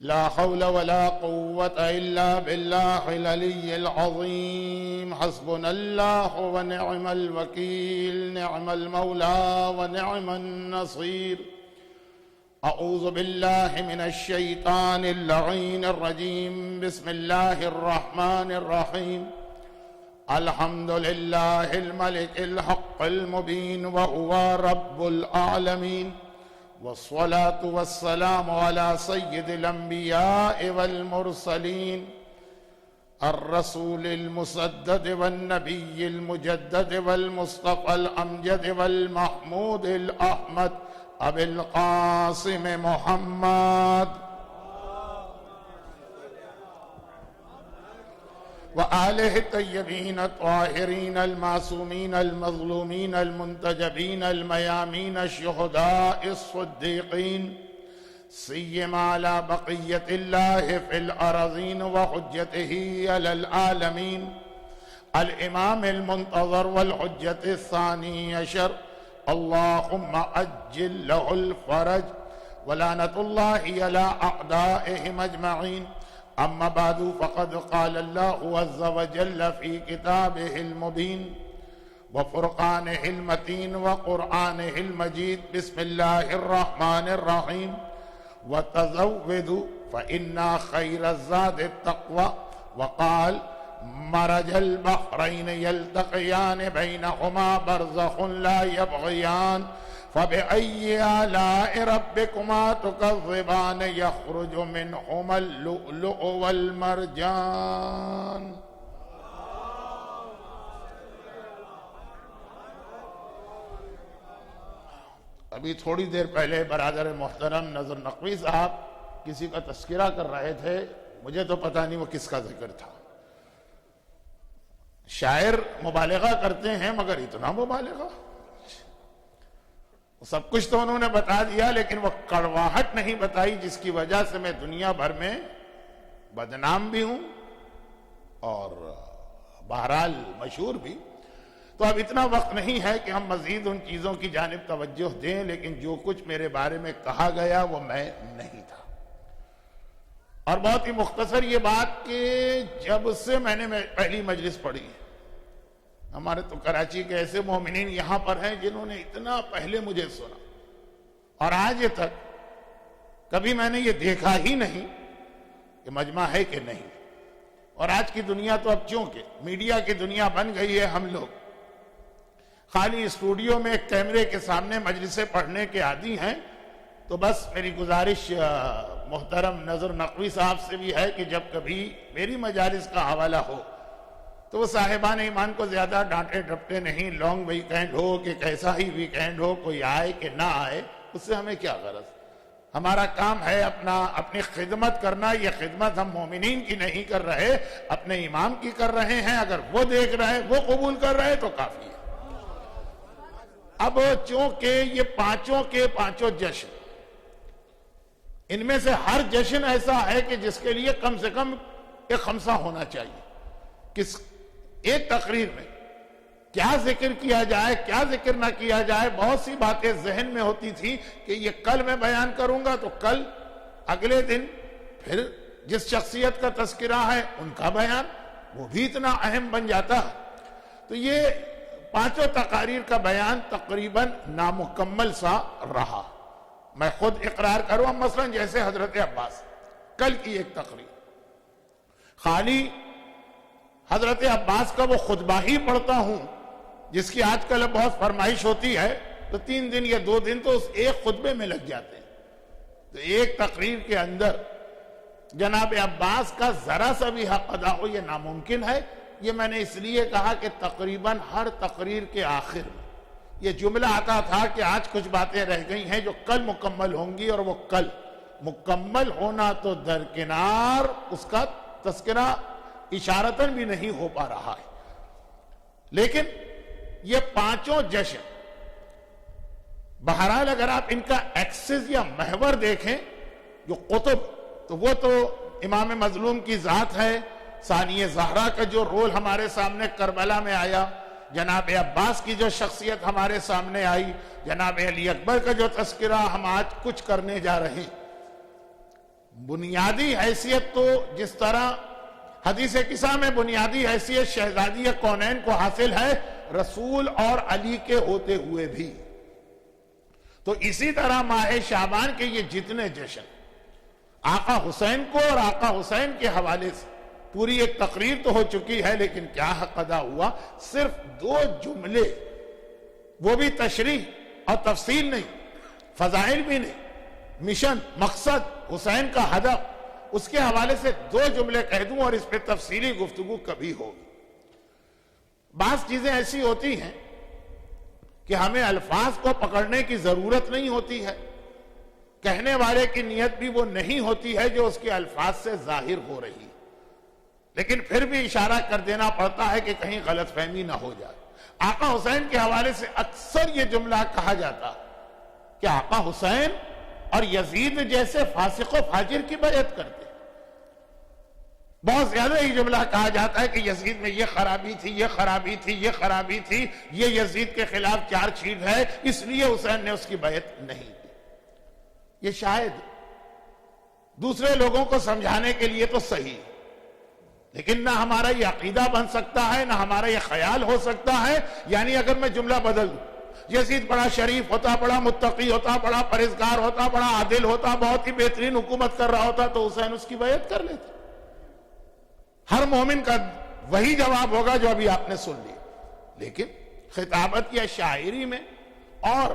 لا حول ولا قوة إلا بالله العلي العظيم. حسبنا الله ونعم الوكيل، نعم المولى ونعم النصير. أعوذ بالله من الشيطان اللعين الرجيم. بسم الله الرحمن الرحيم. الحمد لله الملك الحق المبين وهو رب العالمين، والصلاة والسلام على سيد الأنبياء والمرسلين، الرسول المسدد والنبي المجدد والمصطفى الأمجد والمحمود الأحمد أبي القاسم محمد وآله الطيبين الطاهرين المعصومين المظلومين المنتجبين الميامين الشهداء الصديقين، سيما على بقية الله في الأراضين وحجته على العالمين، الإمام المنتظر والحجة الثاني عشر، اللهم أجل له الفرج، ولعنة الله على أعدائهم أجمعين. أما بعد، فقد قال الله عز وجل في كتابه المبين وفرقانه المتين وقرآنه المجيد: بسم الله الرحمن الرحيم. وتزودوا فإن خير الزاد التقوى. وقال: مرج البحرين يلتقيان بينهما برزخ لا يبغيان فبأي آلاء ربكما تكذبان يخرج منهما اللؤلؤ والمرجان. ابھی تھوڑی دیر پہلے برادر محترم نذر نقوی صاحب کسی کا تذکرہ کر رہے تھے، مجھے تو پتہ نہیں وہ کس کا ذکر تھا. شاعر مبالغہ کرتے ہیں مگر اتنا مبالغہ، سب کچھ تو انہوں نے بتا دیا لیکن وہ کڑواہٹ نہیں بتائی جس کی وجہ سے میں دنیا بھر میں بدنام بھی ہوں اور بہرحال مشہور بھی. تو اب اتنا وقت نہیں ہے کہ ہم مزید ان چیزوں کی جانب توجہ دیں، لیکن جو کچھ میرے بارے میں کہا گیا وہ میں نہیں تھا. اور بہت ہی مختصر یہ بات کہ جب سے میں نے پہلی مجلس پڑھی، ہمارے تو کراچی کے ایسے مومنین یہاں پر ہیں جنہوں نے اتنا پہلے مجھے سنا، اور آج تک کبھی میں نے یہ دیکھا ہی نہیں کہ مجمع ہے کہ نہیں. اور آج کی دنیا تو اب چونکہ میڈیا کی دنیا بن گئی ہے، ہم لوگ خالی اسٹوڈیو میں ایک کیمرے کے سامنے مجلسیں پڑھنے کے عادی ہیں. تو بس میری گزارش محترم نذر نقوی صاحب سے بھی ہے کہ جب کبھی میری مجالس کا حوالہ ہو تو وہ صاحبان ایمان کو زیادہ ڈانٹے ڈپٹے نہیں. لانگ ویکینڈ ہو کہ کیسا ہی ویکینڈ ہو، کوئی آئے کہ نہ آئے، اس سے ہمیں کیا غرض. ہمارا کام ہے اپنی خدمت کرنا. یہ خدمت ہم مومنین کی نہیں کر رہے، اپنے امام کی کر رہے ہیں. اگر وہ دیکھ رہے، وہ قبول کر رہے تو کافی ہے. اب چونکہ یہ پانچوں کے پانچوں جشن، ان میں سے ہر جشن ایسا ہے کہ جس کے لیے کم سے کم ایک خمسہ ہونا چاہیے. ایک تقریر میں کیا ذکر کیا جائے، کیا ذکر نہ کیا جائے. بہت سی باتیں ذہن میں ہوتی تھی کہ یہ کل میں بیان کروں گا تو کل، اگلے دن پھر جس شخصیت کا تذکرہ ہے ان کا بیان، وہ بھی اتنا اہم بن جاتا ہے. تو یہ پانچوں تقاریر کا بیان تقریباً نامکمل سا رہا. میں خود اقرار کروں، مثلا جیسے حضرت عباس کل کی ایک تقریر، خالی حضرت عباس کا وہ خطبہ ہی پڑھتا ہوں جس کی آج کل بہت فرمائش ہوتی ہے، تو 3 دن یا 2 دن تو اس ایک خطبے میں لگ جاتے ہیں. تو ایک تقریر کے اندر جناب عباس کا ذرا سا بھی حق ادا ہو یہ ناممکن ہے. یہ میں نے اس لیے کہا کہ تقریباً ہر تقریر کے آخر میں یہ جملہ آتا تھا کہ آج کچھ باتیں رہ گئی ہیں جو کل مکمل ہوں گی، اور وہ کل مکمل ہونا تو درکنار، اس کا تذکرہ اشارتاً بھی نہیں ہو پا رہا ہے. لیکن یہ پانچوں جشن بہرحال اگر آپ ان کا ایکسس یا محور دیکھیں، جو قطب، تو وہ تو امام مظلوم کی ذات ہے. ثانیہ زہرا کا جو رول ہمارے سامنے کربلا میں آیا، جناب عباس کی جو شخصیت ہمارے سامنے آئی، جناب علی اکبر کا جو تذکرہ ہم آج کچھ کرنے جا رہے ہیں، بنیادی حیثیت تو جس طرح حدیث قصہ میں بنیادی حیثیت شہزادی کونین کو حاصل ہے رسول اور علی کے ہوتے ہوئے بھی، تو اسی طرح ماہ شعبان کے یہ جتنے جشن آقا حسین کو اور آقا حسین کے حوالے سے پوری ایک تقریر تو ہو چکی ہے، لیکن کیا حق ادا ہوا؟ صرف 2 جملے، وہ بھی تشریح اور تفصیل نہیں، فضائل بھی نہیں، مشن، مقصد، حسین کا ہدف، اس کے حوالے سے 2 جملے کہہ دوں اور اس پہ تفصیلی گفتگو کبھی ہوگی۔ بعض چیزیں ایسی ہوتی ہیں کہ ہمیں الفاظ کو پکڑنے کی ضرورت نہیں ہوتی ہے، کہنے والے کی نیت بھی وہ نہیں ہوتی ہے جو اس کے الفاظ سے ظاہر ہو رہی، لیکن پھر بھی اشارہ کر دینا پڑتا ہے کہ کہیں غلط فہمی نہ ہو جائے۔ آقا حسین کے حوالے سے اکثر یہ جملہ کہا جاتا کہ آقا حسین اور یزید جیسے فاسق و فاجر کی بیعت کرتے، بہت زیادہ یہ جملہ کہا جاتا ہے کہ یزید میں یہ خرابی تھی، یہ خرابی تھی، یہ خرابی تھی، یہ یزید کے خلاف چارج شیٹ ہے، اس لیے حسین نے اس کی بیعت نہیں کی۔ یہ شاید دوسرے لوگوں کو سمجھانے کے لیے تو صحیح، لیکن نہ ہمارا یہ عقیدہ بن سکتا ہے، نہ ہمارا یہ خیال ہو سکتا ہے۔ یعنی اگر میں جملہ بدل دوں، یزید بڑا شریف ہوتا، بڑا متقی ہوتا، بڑا پرہیزگار ہوتا، بڑا عادل ہوتا، بہت ہی بہترین حکومت کر رہا ہوتا، تو حسین اس کی بیعت کر لیتا۔ ہر مومن کا وہی جواب ہوگا جو ابھی آپ نے سن لیا، لیکن خطابت یا شاعری میں اور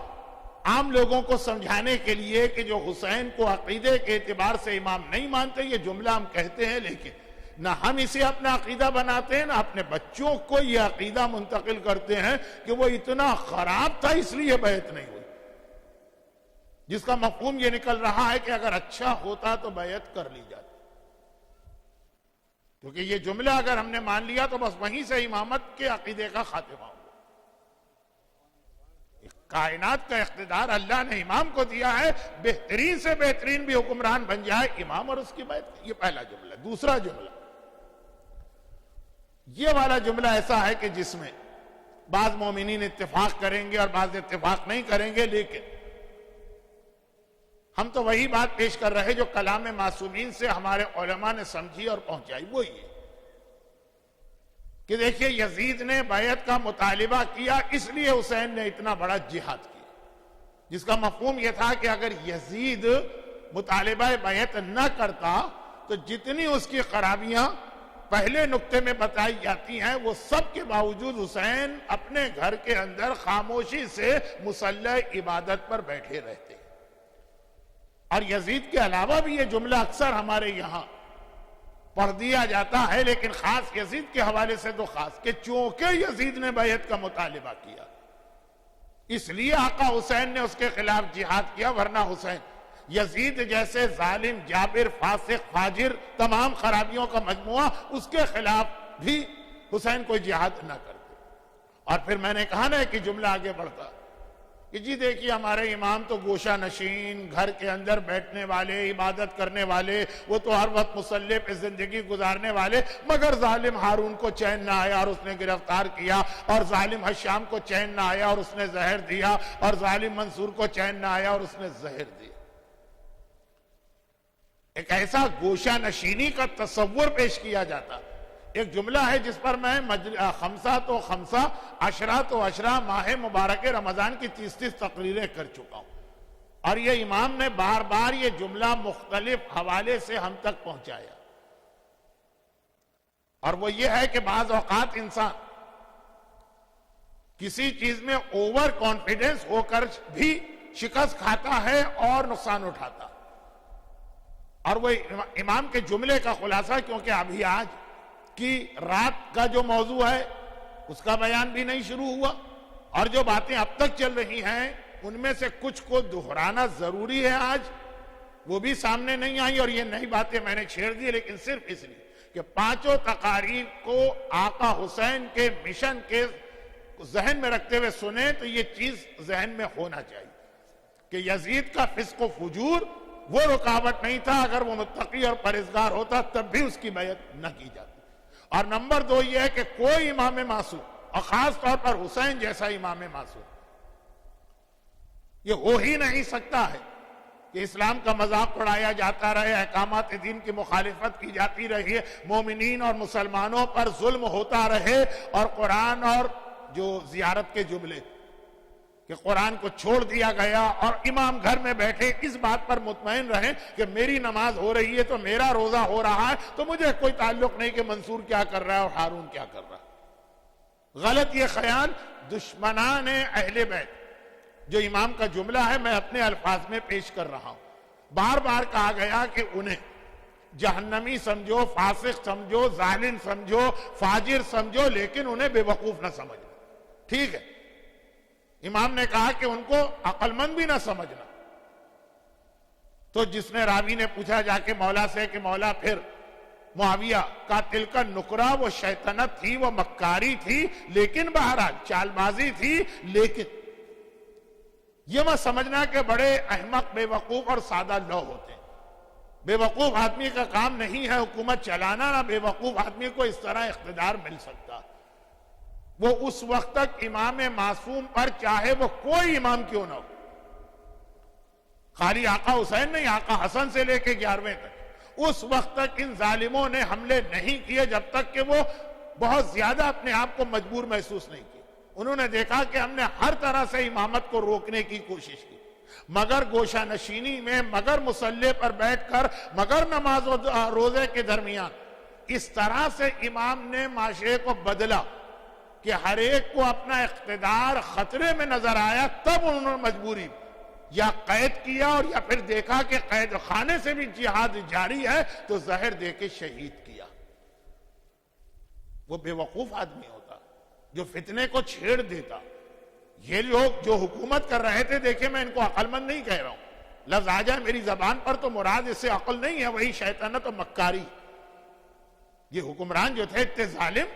عام لوگوں کو سمجھانے کے لیے کہ جو حسین کو عقیدے کے اعتبار سے امام نہیں مانتے، یہ جملہ ہم کہتے ہیں، لیکن نہ ہم اسے اپنا عقیدہ بناتے ہیں، نہ اپنے بچوں کو یہ عقیدہ منتقل کرتے ہیں کہ وہ اتنا خراب تھا اس لیے بیعت نہیں ہوئی، جس کا مفہوم یہ نکل رہا ہے کہ اگر اچھا ہوتا تو بیعت کر لی جاتی، کیونکہ یہ جملہ اگر ہم نے مان لیا تو بس وہیں سے امامت کے عقیدے کا خاتمہ ہوا۔ کائنات کا اقتدار اللہ نے امام کو دیا ہے، بہترین سے بہترین بھی حکمران بن جائے، امام اور اس کی بیعت۔ یہ پہلا جملہ۔ دوسرا جملہ، یہ والا جملہ ایسا ہے کہ جس میں بعض مومنین اتفاق کریں گے اور بعض اتفاق نہیں کریں گے، لیکن ہم تو وہی بات پیش کر رہے جو کلام معصومین سے ہمارے علماء نے سمجھی اور پہنچائی، وہ یہ کہ دیکھیے یزید نے بیعت کا مطالبہ کیا، اس لیے حسین نے اتنا بڑا جہاد کیا، جس کا مفہوم یہ تھا کہ اگر یزید مطالبہ بیعت نہ کرتا تو جتنی اس کی خرابیاں پہلے نقطے میں بتائی جاتی ہیں وہ سب کے باوجود حسین اپنے گھر کے اندر خاموشی سے مصلی عبادت پر بیٹھے رہتے۔ اور یزید کے علاوہ بھی یہ جملہ اکثر ہمارے یہاں پڑھ دیا جاتا ہے، لیکن خاص یزید کے حوالے سے تو خاص کہ چونکہ یزید نے بیعت کا مطالبہ کیا اس لیے آقا حسین نے اس کے خلاف جہاد کیا، ورنہ حسین یزید جیسے ظالم، جابر، فاسق، فاجر، تمام خرابیوں کا مجموعہ، اس کے خلاف بھی حسین کوئی جہاد نہ کرتے۔ اور پھر میں نے کہا نا کہ جملہ آگے بڑھتا کہ جی دیکھیے ہمارے امام تو گوشہ نشین، گھر کے اندر بیٹھنے والے، عبادت کرنے والے، وہ تو ہر وقت مصلی پہ زندگی گزارنے والے، مگر ظالم ہارون کو چین نہ آیا اور اس نے گرفتار کیا، اور ظالم حشام کو چین نہ آیا اور اس نے زہر دیا، اور ظالم منصور کو چین نہ آیا اور اس نے زہر دیا۔ ایک ایسا گوشہ نشینی کا تصور پیش کیا جاتا۔ ایک جملہ ہے جس پر میں خمسہ تو خمسہ، عشرہ تو عشرہ، ماہ مبارک رمضان کی 30 تقریریں کر چکا ہوں، اور یہ امام نے بار بار یہ جملہ مختلف حوالے سے ہم تک پہنچایا، اور وہ یہ ہے کہ بعض اوقات انسان کسی چیز میں اوور کانفیڈنس ہو کر بھی شکست کھاتا ہے اور نقصان اٹھاتا، اور وہ امام کے جملے کا خلاصہ، کیونکہ ابھی آج کی رات کا جو موضوع ہے اس کا بیان بھی نہیں شروع ہوا، اور جو باتیں اب تک چل رہی ہیں ان میں سے کچھ کو دہرانا ضروری ہے آج، وہ بھی سامنے نہیں آئی، اور یہ نئی باتیں میں نے چھیڑ دی، لیکن صرف اس لیے کہ پانچوں تقاریر کو آقا حسین کے مشن کے ذہن میں رکھتے ہوئے سنیں تو یہ چیز ذہن میں ہونا چاہیے کہ یزید کا فسق و فجور وہ رکاوٹ نہیں تھا، اگر وہ متقی اور پرہیزگار ہوتا تب بھی اس کی بیعت نہ کی جاتی۔ اور نمبر 2 یہ ہے کہ کوئی امام معصوم، اور خاص طور پر حسین جیسا امام معصوم، یہ ہو ہی نہیں سکتا ہے کہ اسلام کا مذاق اڑایا جاتا رہے، احکامات دین کی مخالفت کی جاتی رہی، مومنین اور مسلمانوں پر ظلم ہوتا رہے، اور قرآن اور جو زیارت کے جملے کہ قرآن کو چھوڑ دیا گیا، اور امام گھر میں بیٹھے اس بات پر مطمئن رہیں کہ میری نماز ہو رہی ہے تو میرا روزہ ہو رہا ہے، تو مجھے کوئی تعلق نہیں کہ منصور کیا کر رہا ہے اور ہارون کیا کر رہا ہے۔ غلط یہ خیال دشمنان اہل بیت، جو امام کا جملہ ہے میں اپنے الفاظ میں پیش کر رہا ہوں، بار بار کہا گیا کہ انہیں جہنمی سمجھو، فاسق سمجھو، ظالم سمجھو، فاجر سمجھو، لیکن انہیں بے وقوف نہ سمجھنا۔ ٹھیک ہے، امام نے کہا کہ ان کو عقل مند بھی نہ سمجھنا۔ تو جس نے راوی نے پوچھا جا کے مولا سے کہ مولا پھر معاویہ کا تلک نکرہ، وہ شیطنت تھی، وہ مکاری تھی، لیکن بہرحال چال بازی تھی، لیکن یہ مت سمجھنا کہ بڑے احمق، بے وقوف اور سادہ لو ہوتے ہیں۔ بے وقوف آدمی کا کام نہیں ہے حکومت چلانا، نہ بے وقوف آدمی کو اس طرح اقتدار مل سکتا۔ وہ اس وقت تک امام معصوم پر، چاہے وہ کوئی امام کیوں نہ ہو، خالی آقا حسین نہیں، آقا حسن سے لے کے 11ویں تک، اس وقت تک ان ظالموں نے حملے نہیں کیے جب تک کہ وہ بہت زیادہ اپنے آپ کو مجبور محسوس نہیں کیے۔ انہوں نے دیکھا کہ ہم نے ہر طرح سے امامت کو روکنے کی کوشش کی، مگر گوشہ نشینی میں، مگر مصلی پر بیٹھ کر، مگر نماز و روزے کے درمیان اس طرح سے امام نے معاشرے کو بدلا کہ ہر ایک کو اپنا اقتدار خطرے میں نظر آیا، تب انہوں نے مجبوری یا قید کیا، اور یا پھر دیکھا کہ قید خانے سے بھی جہاد جاری ہے تو زہر دے کے شہید کیا۔ وہ بے وقوف آدمی ہوتا جو فتنے کو چھیڑ دیتا۔ یہ لوگ جو حکومت کر رہے تھے، دیکھیں میں ان کو عقل مند نہیں کہہ رہا ہوں، لفظ آ جائے میری زبان پر تو مراد اس سے عقل نہیں ہے، وہی شیطنت و مکاری۔ یہ حکمران جو تھے اتنے ظالم،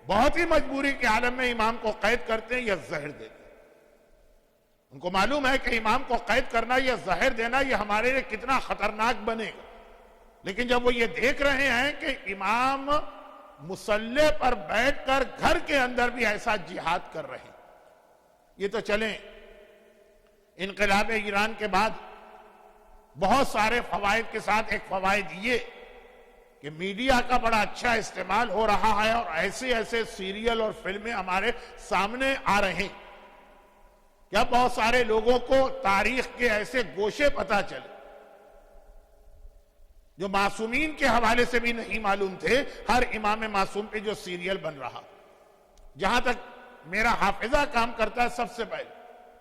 بہت ہی مجبوری کے عالم میں امام کو قید کرتے ہیں یا زہر دیتے ہیں۔ ان کو معلوم ہے کہ امام کو قید کرنا یا زہر دینا یہ ہمارے لیے کتنا خطرناک بنے گا، لیکن جب وہ یہ دیکھ رہے ہیں کہ امام مصلی پر بیٹھ کر گھر کے اندر بھی ایسا جہاد کر رہے ہیں، یہ تو چلیں انقلاب ایران کے بعد بہت سارے فوائد کے ساتھ ایک فوائد یہ کہ میڈیا کا بڑا اچھا استعمال ہو رہا ہے، اور ایسے ایسے سیریل اور فلمیں ہمارے سامنے آ رہے ہیں کہ اب بہت سارے لوگوں کو تاریخ کے ایسے گوشے پتہ چلے جو معصومین کے حوالے سے بھی نہیں معلوم تھے۔ ہر امام معصوم پہ جو سیریل بن رہا، جہاں تک میرا حافظہ کام کرتا ہے، سب سے پہلے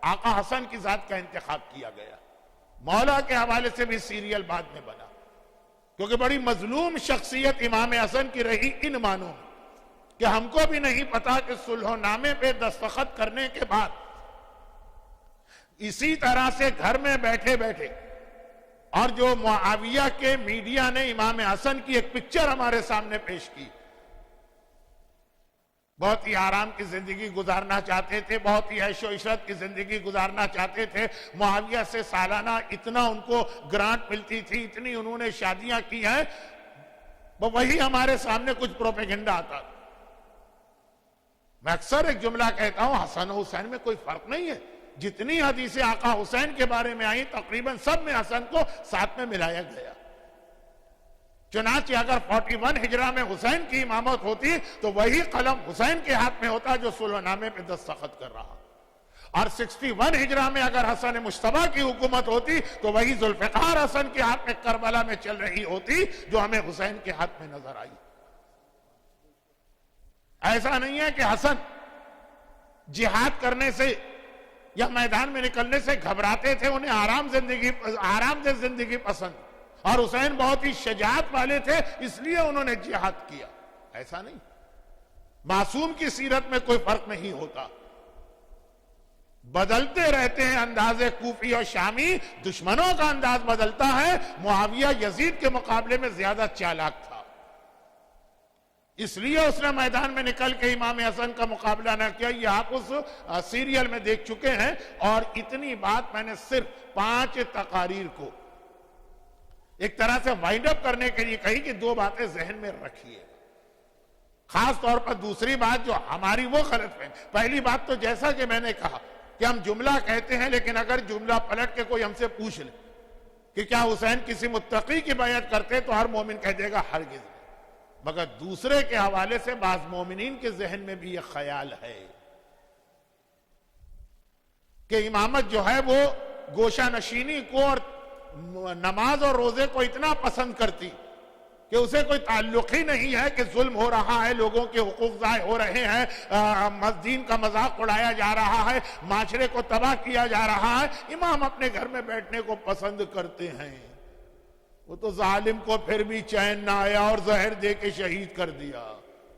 آقا حسن کی ذات کا انتخاب کیا گیا، مولا کے حوالے سے بھی سیریل بعد میں بنا، کیونکہ بڑی مظلوم شخصیت امام حسن کی رہی ان معنوں میں کہ ہم کو بھی نہیں پتا کہ صلح نامے پہ دستخط کرنے کے بعد اسی طرح سے گھر میں بیٹھے بیٹھے، اور جو معاویہ کے میڈیا نے امام حسن کی ایک پکچر ہمارے سامنے پیش کی، بہت ہی آرام کی زندگی گزارنا چاہتے تھے، بہت ہی عیش و عشرت کی زندگی گزارنا چاہتے تھے، معاویہ سے سالانہ اتنا ان کو گرانٹ ملتی تھی، اتنی انہوں نے شادیاں کی ہیں، وہی ہمارے سامنے کچھ پروپیگنڈا آتا۔ میں اکثر ایک جملہ کہتا ہوں، حسن و حسین میں کوئی فرق نہیں ہے، جتنی حدیثیں آقا حسین کے بارے میں آئیں تقریباً سب میں حسن کو ساتھ میں ملایا گیا۔ چنانچہ اگر 41 ہجرہ میں حسین کی امامت ہوتی تو وہی قلم حسین کے ہاتھ میں ہوتا جو صلح نامے پہ دستخط کر رہا، اور 61 ہجرہ میں اگر حسن مجتبی کی حکومت ہوتی تو وہی ذوالفقار حسن کے ہاتھ میں کربلا میں چل رہی ہوتی جو ہمیں حسین کے ہاتھ میں نظر آئی۔ ایسا نہیں ہے کہ حسن جہاد کرنے سے یا میدان میں نکلنے سے گھبراتے تھے، انہیں آرام دہ زندگی پسند، اور حسین بہت ہی شجاعت والے تھے اس لیے انہوں نے جہاد کیا، ایسا نہیں۔ معصوم کی سیرت میں کوئی فرق نہیں ہوتا، بدلتے رہتے ہیں انداز کوفی اور شامی، دشمنوں کا انداز بدلتا ہے۔ معاویہ یزید کے مقابلے میں زیادہ چالاک تھا، اس لیے اس نے میدان میں نکل کے امام حسن کا مقابلہ نہ کیا۔ یہ آپ اس سیریل میں دیکھ چکے ہیں، اور اتنی بات میں نے صرف 5 تقاریر کو ایک طرح سے وائنڈ اپ کرنے کے لیے کہی کہ 2 باتیں ذہن میں رکھیے، خاص طور پر دوسری بات جو ہماری وہ غلط ہے۔ پہلی بات تو جیسا کہ میں نے کہا کہ ہم جملہ کہتے ہیں، لیکن اگر جملہ پلٹ کے کوئی ہم سے پوچھ لے کہ کیا حسین کسی متقی کی بیعت کرتے تو ہر مومن کہہ دے گا ہرگز نہیں، مگر دوسرے کے حوالے سے بعض مومنین کے ذہن میں بھی یہ خیال ہے کہ امامت جو ہے وہ گوشہ نشینی کو اور نماز اور روزے کو اتنا پسند کرتی کہ اسے کوئی تعلق ہی نہیں ہے کہ ظلم ہو رہا ہے، لوگوں کے حقوق ضائع ہو رہے ہیں، دین کا مذاق اڑایا جا رہا ہے، معاشرے کو تباہ کیا جا رہا ہے، امام اپنے گھر میں بیٹھنے کو پسند کرتے ہیں۔ وہ تو ظالم کو پھر بھی چین نہ آیا اور زہر دے کے شہید کر دیا۔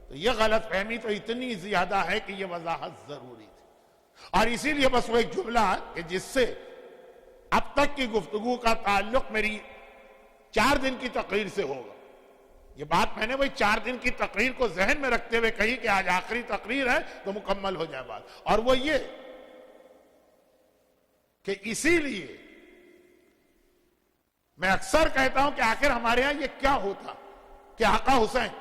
تو یہ غلط فہمی تو اتنی زیادہ ہے کہ یہ وضاحت ضروری تھی، اور اسی لیے بس وہ ایک جملہ ہے کہ جس سے اب تک کی گفتگو کا تعلق میری 4 دن کی تقریر سے ہوگا۔ یہ بات میں نے وہی 4 دن کی تقریر کو ذہن میں رکھتے ہوئے کہی کہ آج آخری تقریر ہے تو مکمل ہو جائے بات، اور وہ یہ کہ اسی لیے میں اکثر کہتا ہوں کہ آخر ہمارے ہاں یہ کیا ہوتا کہ آقا حسین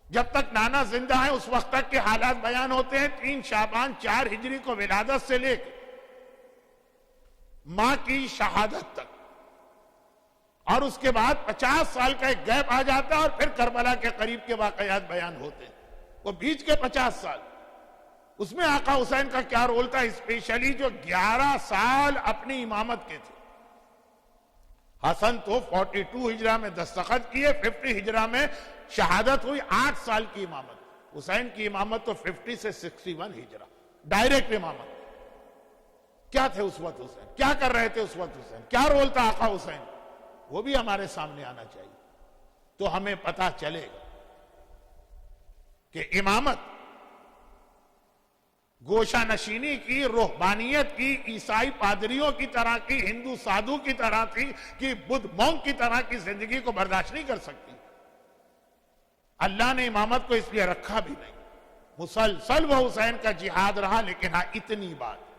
جب تک نانا زندہ ہیں اس وقت تک کے حالات بیان ہوتے ہیں، 3 شعبان 4 ہجری کو ولادت سے لے کے ماں کی شہادت تک، اور اس کے بعد 50 سال کا ایک گیپ آ جاتا ہے اور پھر کربلا کے قریب کے واقعات بیان ہوتے ہیں۔ وہ بیچ کے 50 سال اس میں آقا حسین کا کیا رول تھا، اسپیشلی جو 11 سال اپنی امامت کے تھے۔ حسن تو 42 ہجرہ میں دستخط کیے، 50 ہجرہ میں شہادت ہوئی، 8 سال کی امامت۔ حسین کی امامت تو 50 سے 61 ہجرہ، ڈائریکٹ امامت۔ کیا تھے اس وقت حسین، کیا کر رہے تھے اس وقت حسین، کیا رول تھا آقا حسین، وہ بھی ہمارے سامنے آنا چاہیے، تو ہمیں پتہ چلے گا کہ امامت گوشہ نشینی کی، روحانیت کی، عیسائی پادریوں کی طرح کی، ہندو سادھو کی طرح تھی کہ بدھ مونک کی طرح کی زندگی کو برداشت نہیں کر سکتی۔ اللہ نے امامت کو اس لیے رکھا بھی نہیں، مسلسل وہ حسین کا جہاد رہا، لیکن ہاں اتنی بات،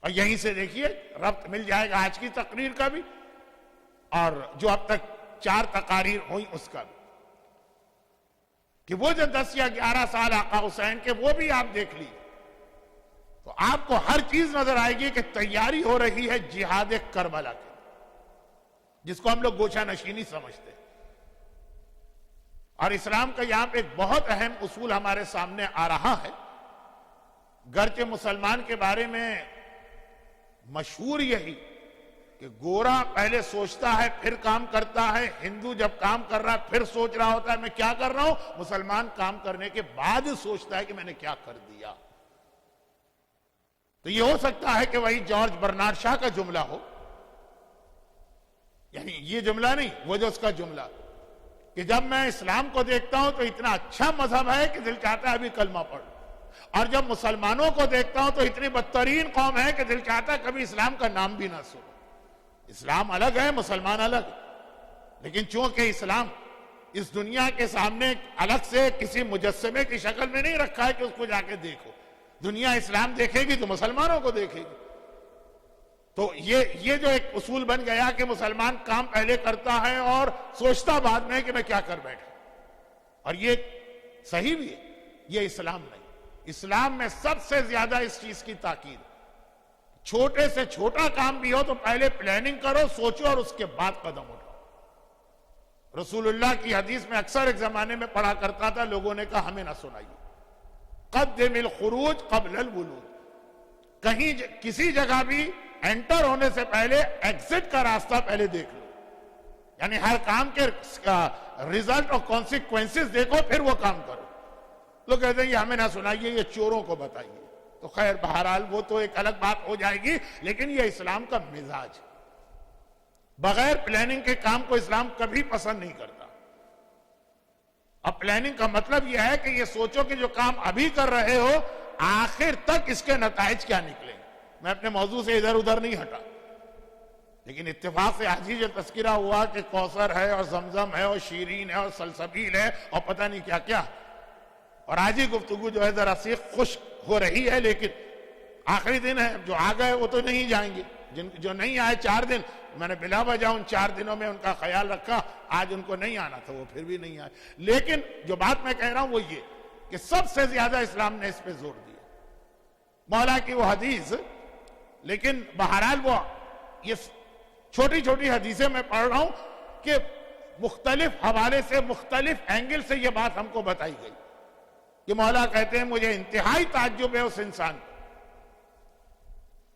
اور یہیں سے دیکھیے ربط مل جائے گا آج کی تقریر کا بھی اور جو اب تک 4 تقاریر ہوئی اس کا بھی، کہ وہ جو 10 یا 11 سال آقا حسین کے وہ بھی آپ دیکھ لیجیے تو آپ کو ہر چیز نظر آئے گی کہ تیاری ہو رہی ہے جہاد کربلا کی، جس کو ہم لوگ گوشہ نشینی سمجھتے ہیں۔ اور اسلام کا یہاں پہ ایک بہت اہم اصول ہمارے سامنے آ رہا ہے، گرچہ مسلمان کے بارے میں مشہور یہی کہ گورا پہلے سوچتا ہے پھر کام کرتا ہے، ہندو جب کام کر رہا ہے پھر سوچ رہا ہوتا ہے میں کیا کر رہا ہوں، مسلمان کام کرنے کے بعد سوچتا ہے کہ میں نے کیا کر دیا۔ تو یہ ہو سکتا ہے کہ وہی جارج برنارڈ شاہ کا جملہ ہو، یعنی یہ جملہ نہیں، وہ جو اس کا جملہ کہ جب میں اسلام کو دیکھتا ہوں تو اتنا اچھا مذہب ہے کہ دل چاہتا ہے ابھی کلمہ پڑھ، اور جب مسلمانوں کو دیکھتا ہوں تو اتنی بدترین قوم ہے کہ دل چاہتا ہے کبھی اسلام کا نام بھی نہ سنو۔ اسلام الگ ہے، مسلمان الگ ہے، لیکن چونکہ اسلام اس دنیا کے سامنے الگ سے کسی مجسمے کی شکل میں نہیں رکھا ہے کہ اس کو جا کے دیکھو، دنیا اسلام دیکھے گی تو مسلمانوں کو دیکھے گی۔ تو یہ جو ایک اصول بن گیا کہ مسلمان کام پہلے کرتا ہے اور سوچتا بعد میں کہ میں کیا کر بیٹھا، اور یہ صحیح بھی ہے، یہ اسلام نہیں۔ اسلام میں سب سے زیادہ اس چیز کی تاکید، چھوٹے سے چھوٹا کام بھی ہو تو پہلے پلاننگ کرو، سوچو اور اس کے بعد قدم اٹھاؤ۔ رسول اللہ کی حدیث میں اکثر ایک زمانے میں پڑھا کرتا تھا، لوگوں نے کہا ہمیں نہ سنائیے، قدم الخروج قبل الولوج، کہیں کسی جگہ بھی انٹر ہونے سے پہلے ایگزٹ کا راستہ پہلے دیکھ لو، یعنی ہر کام کے ریزلٹ اور کانسیکوینسز دیکھو پھر وہ کام کرو۔ لوگ کہتے ہیں یہ ہمیں نہ سنائیے، یہ چوروں کو بتائیے، تو خیر بہرحال وہ تو ایک الگ بات ہو جائے گی، لیکن یہ اسلام کا مزاج ہے، بغیر پلاننگ کے کام کو اسلام کبھی پسند نہیں کرتا۔ اب پلاننگ کا مطلب یہ ہے کہ یہ سوچو کہ جو کام ابھی کر رہے ہو آخر تک اس کے نتائج کیا نکلیں۔ میں اپنے موضوع سے ادھر ادھر نہیں ہٹا، لیکن اتفاق سے آج ہی جو تذکرہ ہوا کہ کوثر ہے اور زمزم ہے اور شیرین ہے اور سلسبیل ہے اور پتہ نہیں کیا کیا، اور آج ہی گفتگو جو ہے ذرا سی خشک ہو رہی ہے، لیکن آخری دن ہے، جو آ گئے وہ تو نہیں جائیں گے، جو نہیں آئے 4 دن میں نے بلا وجہ ان 4 دنوں میں ان کا خیال رکھا، آج ان کو نہیں آنا تھا وہ پھر بھی نہیں آئے۔ لیکن جو بات میں کہہ رہا ہوں وہ یہ کہ سب سے زیادہ اسلام نے اس پہ زور دیا، مولا کی وہ حدیث، لیکن بہرحال وہ یہ چھوٹی چھوٹی حدیثیں میں پڑھ رہا ہوں کہ مختلف حوالے سے مختلف اینگل سے یہ بات ہم کو بتائی گئی کہ مولا کہتے ہیں مجھے انتہائی تعجب ہے اس انسان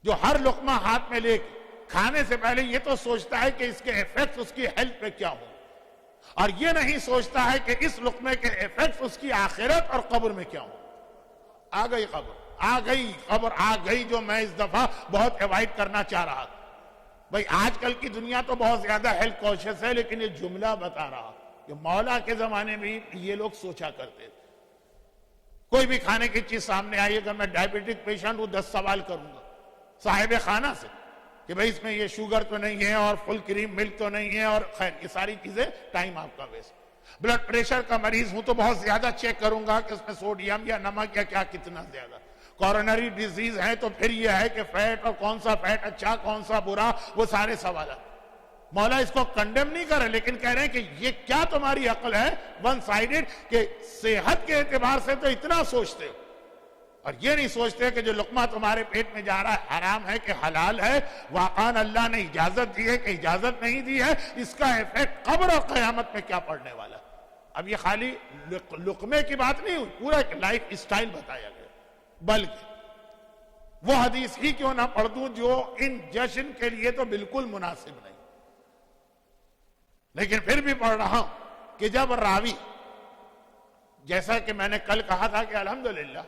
جو ہر لقمہ ہاتھ میں لے کے کھانے سے پہلے یہ تو سوچتا ہے کہ اس کے ایفیکٹس اس کی ہیلتھ پہ کیا ہوں، اور یہ نہیں سوچتا ہے کہ اس لقمے کے ایفیکٹس اس کی آخرت اور قبر میں کیا ہوں۔ آ گئی قبر آ گئی جو میں اس دفعہ بہت ایوائڈ کرنا چاہ رہا تھا۔ بھئی آج کل کی دنیا تو بہت زیادہ ہیلتھ کانشیس ہے، لیکن یہ جملہ بتا رہا کہ مولا کے زمانے میں یہ لوگ سوچا کرتے تھے۔ کوئی بھی کھانے کی چیز سامنے آئی، اگر میں ڈائبیٹک پیشنٹ ہوں 10 سوال کروں گا صاحب خانہ سے کہ بھئی اس میں یہ شوگر تو نہیں ہے اور فل کریم ملک تو نہیں ہے، اور خیر یہ ساری چیزیں ٹائم آپ کا ویسٹ۔ بلڈ پریشر کا مریض ہوں تو بہت زیادہ چیک کروں گا کہ اس میں سوڈیم یا نمک یا کیا کتنا زیادہ۔ کورونری ڈیزیز ہے تو پھر یہ ہے کہ فیٹ اور کون سا فیٹ اچھا کون سا برا، وہ سارے سوالات۔ مولا اس کو کنڈیم نہیں کر رہے، لیکن کہہ رہے ہیں کہ یہ کیا تمہاری عقل ہے ون سائیڈڈ کہ صحت کے اعتبار سے تو اتنا سوچتے ہو، اور یہ نہیں سوچتے کہ جو لقمہ تمہارے پیٹ میں جا رہا ہے حرام ہے کہ حلال ہے، واقعاً اللہ نے اجازت دی ہے کہ اجازت نہیں دی ہے، اس کا ایفیکٹ قبر اور قیامت میں کیا پڑنے والا۔ اب یہ خالی لقمے کی بات نہیں ہوئی، پورا ایک لائف اسٹائل بتایا گیا، بلکہ وہ حدیث ہی کیوں نہ پڑھ دوں جو ان جشن کے لیے تو بالکل مناسب نہیں، لیکن پھر بھی پڑھ رہا ہوں کہ جب راوی، جیسا کہ میں نے کل کہا تھا کہ الحمدللہ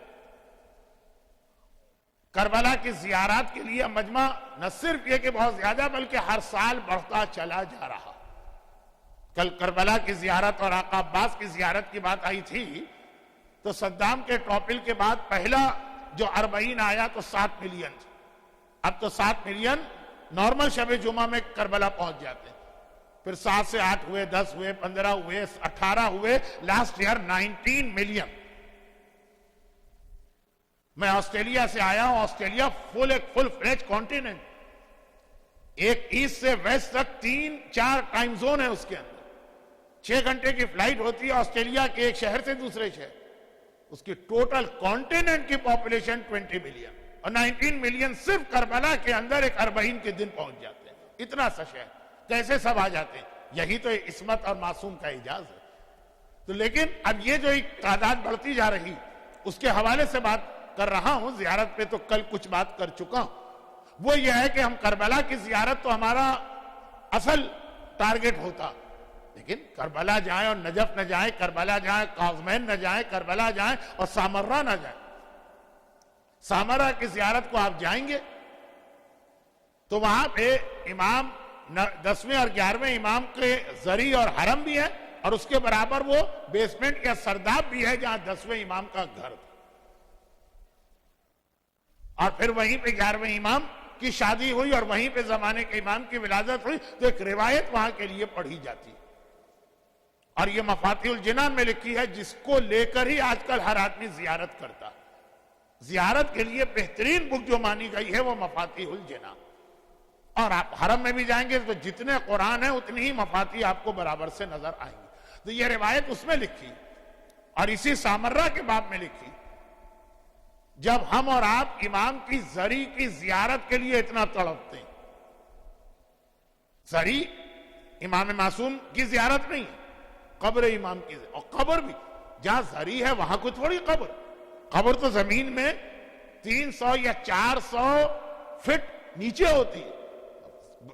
کربلا کی زیارات کے لیے مجمع نہ صرف یہ کہ بہت زیادہ بلکہ ہر سال بڑھتا چلا جا رہا۔ کل کربلا کی زیارت اور آقا عباس کی زیارت کی بات آئی تھی تو صدام کے ٹاپل کے بعد پہلا جو 40 آیا تو 7 ملین، اب تو 7 ملین نارمل شب جمعہ میں کربلا پہنچ جاتے ہیں، پھر 7 سے 8 ہوئے، 10 ہوئے، 15 ہوئے، 18 ہوئے، لاسٹ ایئر 19 ملین۔ میں آسٹریلیا سے آیا ہوں، آسٹریلیا ایک فل فلیج کانٹیننٹ، ایک ایسٹ سے ویسٹ تک 3-4 ٹائم زون ہے، اس کے اندر 6 گھنٹے کی فلائٹ ہوتی ہے آسٹریلیا کے ایک شہر سے دوسرے شہر۔ اس کی ٹوٹل کانٹیننٹ کی پاپولیشن 20 ملین، اور 19 ملین صرف کربلا کے اندر ایک 40 کے دن پہنچ جاتے ہیں۔ اتنا سا شہر کیسے سب آ جاتے ہیں؟ یہی تو عصمت اور معصوم کا اعجاز ہے۔ تو لیکن اب یہ جو ایک تعداد بڑھتی جا رہی، اس کے حوالے سے بات کر رہا ہوں۔ زیارت پہ تو کل کچھ بات کر چکا ہوں، وہ یہ ہے کہ ہم کربلا کی زیارت تو ہمارا اصل ٹارگٹ ہوتا، لیکن کربلا جائیں اور نجف نہ جائیں، کربلا جائیں قازمین نہ جائیں، کربلا جائیں اور سامرہ نہ جائیں۔ سامرہ کی زیارت کو آپ جائیں گے تو وہاں پہ امام 10ویں اور 11ویں امام کے زری اور حرم بھی ہے، اور اس کے برابر وہ بیسمنٹ یا سرداب بھی ہے جہاں 10ویں امام کا گھر تھا، اور پھر وہیں پہ 11ویں امام کی شادی ہوئی اور وہیں پہ زمانے کے امام کی ولادت ہوئی، تو ایک روایت وہاں کے لیے پڑھی جاتی، اور یہ مفاتیح الجنان میں لکھی ہے، جس کو لے کر ہی آج کل ہر آدمی زیارت کرتا۔ زیارت کے لیے بہترین بک جو مانی گئی ہے وہ مفاتیح الجنان، اور آپ حرم میں بھی جائیں گے تو جتنے قرآن ہیں اتنی ہی مفاتیح آپ کو برابر سے نظر آئیں گے۔ تو یہ روایت اس میں لکھی، اور اسی سامرہ کے باب میں لکھی، جب ہم اور آپ امام کی زری کی زیارت کے لیے اتنا تڑپتے ہیں۔ زری امام معصوم کی زیارت نہیں ہے، قبر امام کی زیارت، اور قبر بھی جہاں زری ہے وہاں کو تھوڑی قبر تو زمین میں 300 یا 400 فٹ نیچے ہوتی ہے۔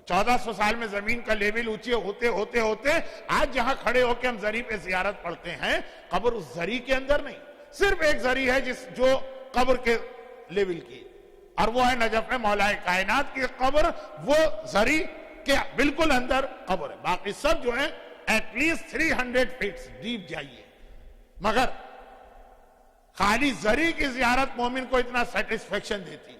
1400 سال میں زمین کا لیول اونچے ہوتے ہوتے آج جہاں کھڑے ہو کے ہم زری پہ زیارت پڑھتے ہیں، قبر اس زری کے اندر نہیں، صرف ایک زری ہے جو قبر کے لیول کی، اور وہ ہے نجف میں مولا کائنات کی قبر، وہ زری کے بالکل اندر قبر ہے۔ باقی سب جو ہیں ایٹ لیسٹ 300 فیٹ ڈیپ جائیے، مگر خالی زری کی زیارت مومن کو اتنا سیٹسفیکشن دیتی۔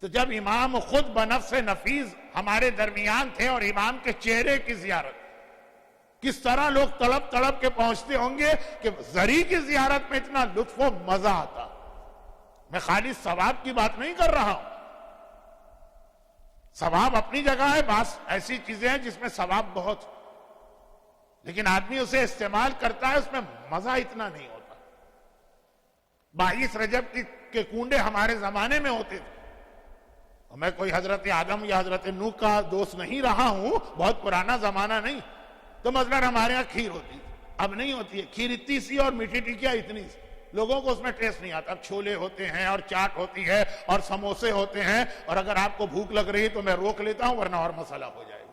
تو جب امام خود بنفس نفیس ہمارے درمیان تھے اور امام کے چہرے کی زیارت، کس طرح لوگ تڑپ تڑپ کے پہنچتے ہوں گے کہ زری کی زیارت میں اتنا لطف و مزہ آتا۔ میں خالی ثواب کی بات نہیں کر رہا ہوں، ثواب اپنی جگہ ہے، بعض ایسی چیزیں ہیں جس میں ثواب بہت، لیکن آدمی اسے استعمال کرتا ہے، اس میں مزہ اتنا نہیں ہوتا۔ 22 رجب کے کنڈے ہمارے زمانے میں ہوتے تھے، میں کوئی حضرت آدم یا حضرت نوح کا دوست نہیں رہا ہوں، بہت پرانا زمانہ نہیں، تو مثلا ہمارے ہاں کھیر ہوتی ہے، اب نہیں ہوتی ہے کھیر، اتنی سی اور میٹھی ٹکیا اتنی سی، لوگوں کو اس میں ٹیسٹ نہیں آتا۔ اب چھولے ہوتے ہیں اور چاٹ ہوتی ہے اور سموسے ہوتے ہیں، اور اگر آپ کو بھوک لگ رہی تو میں روک لیتا ہوں ورنہ اور مسئلہ ہو جائے گا۔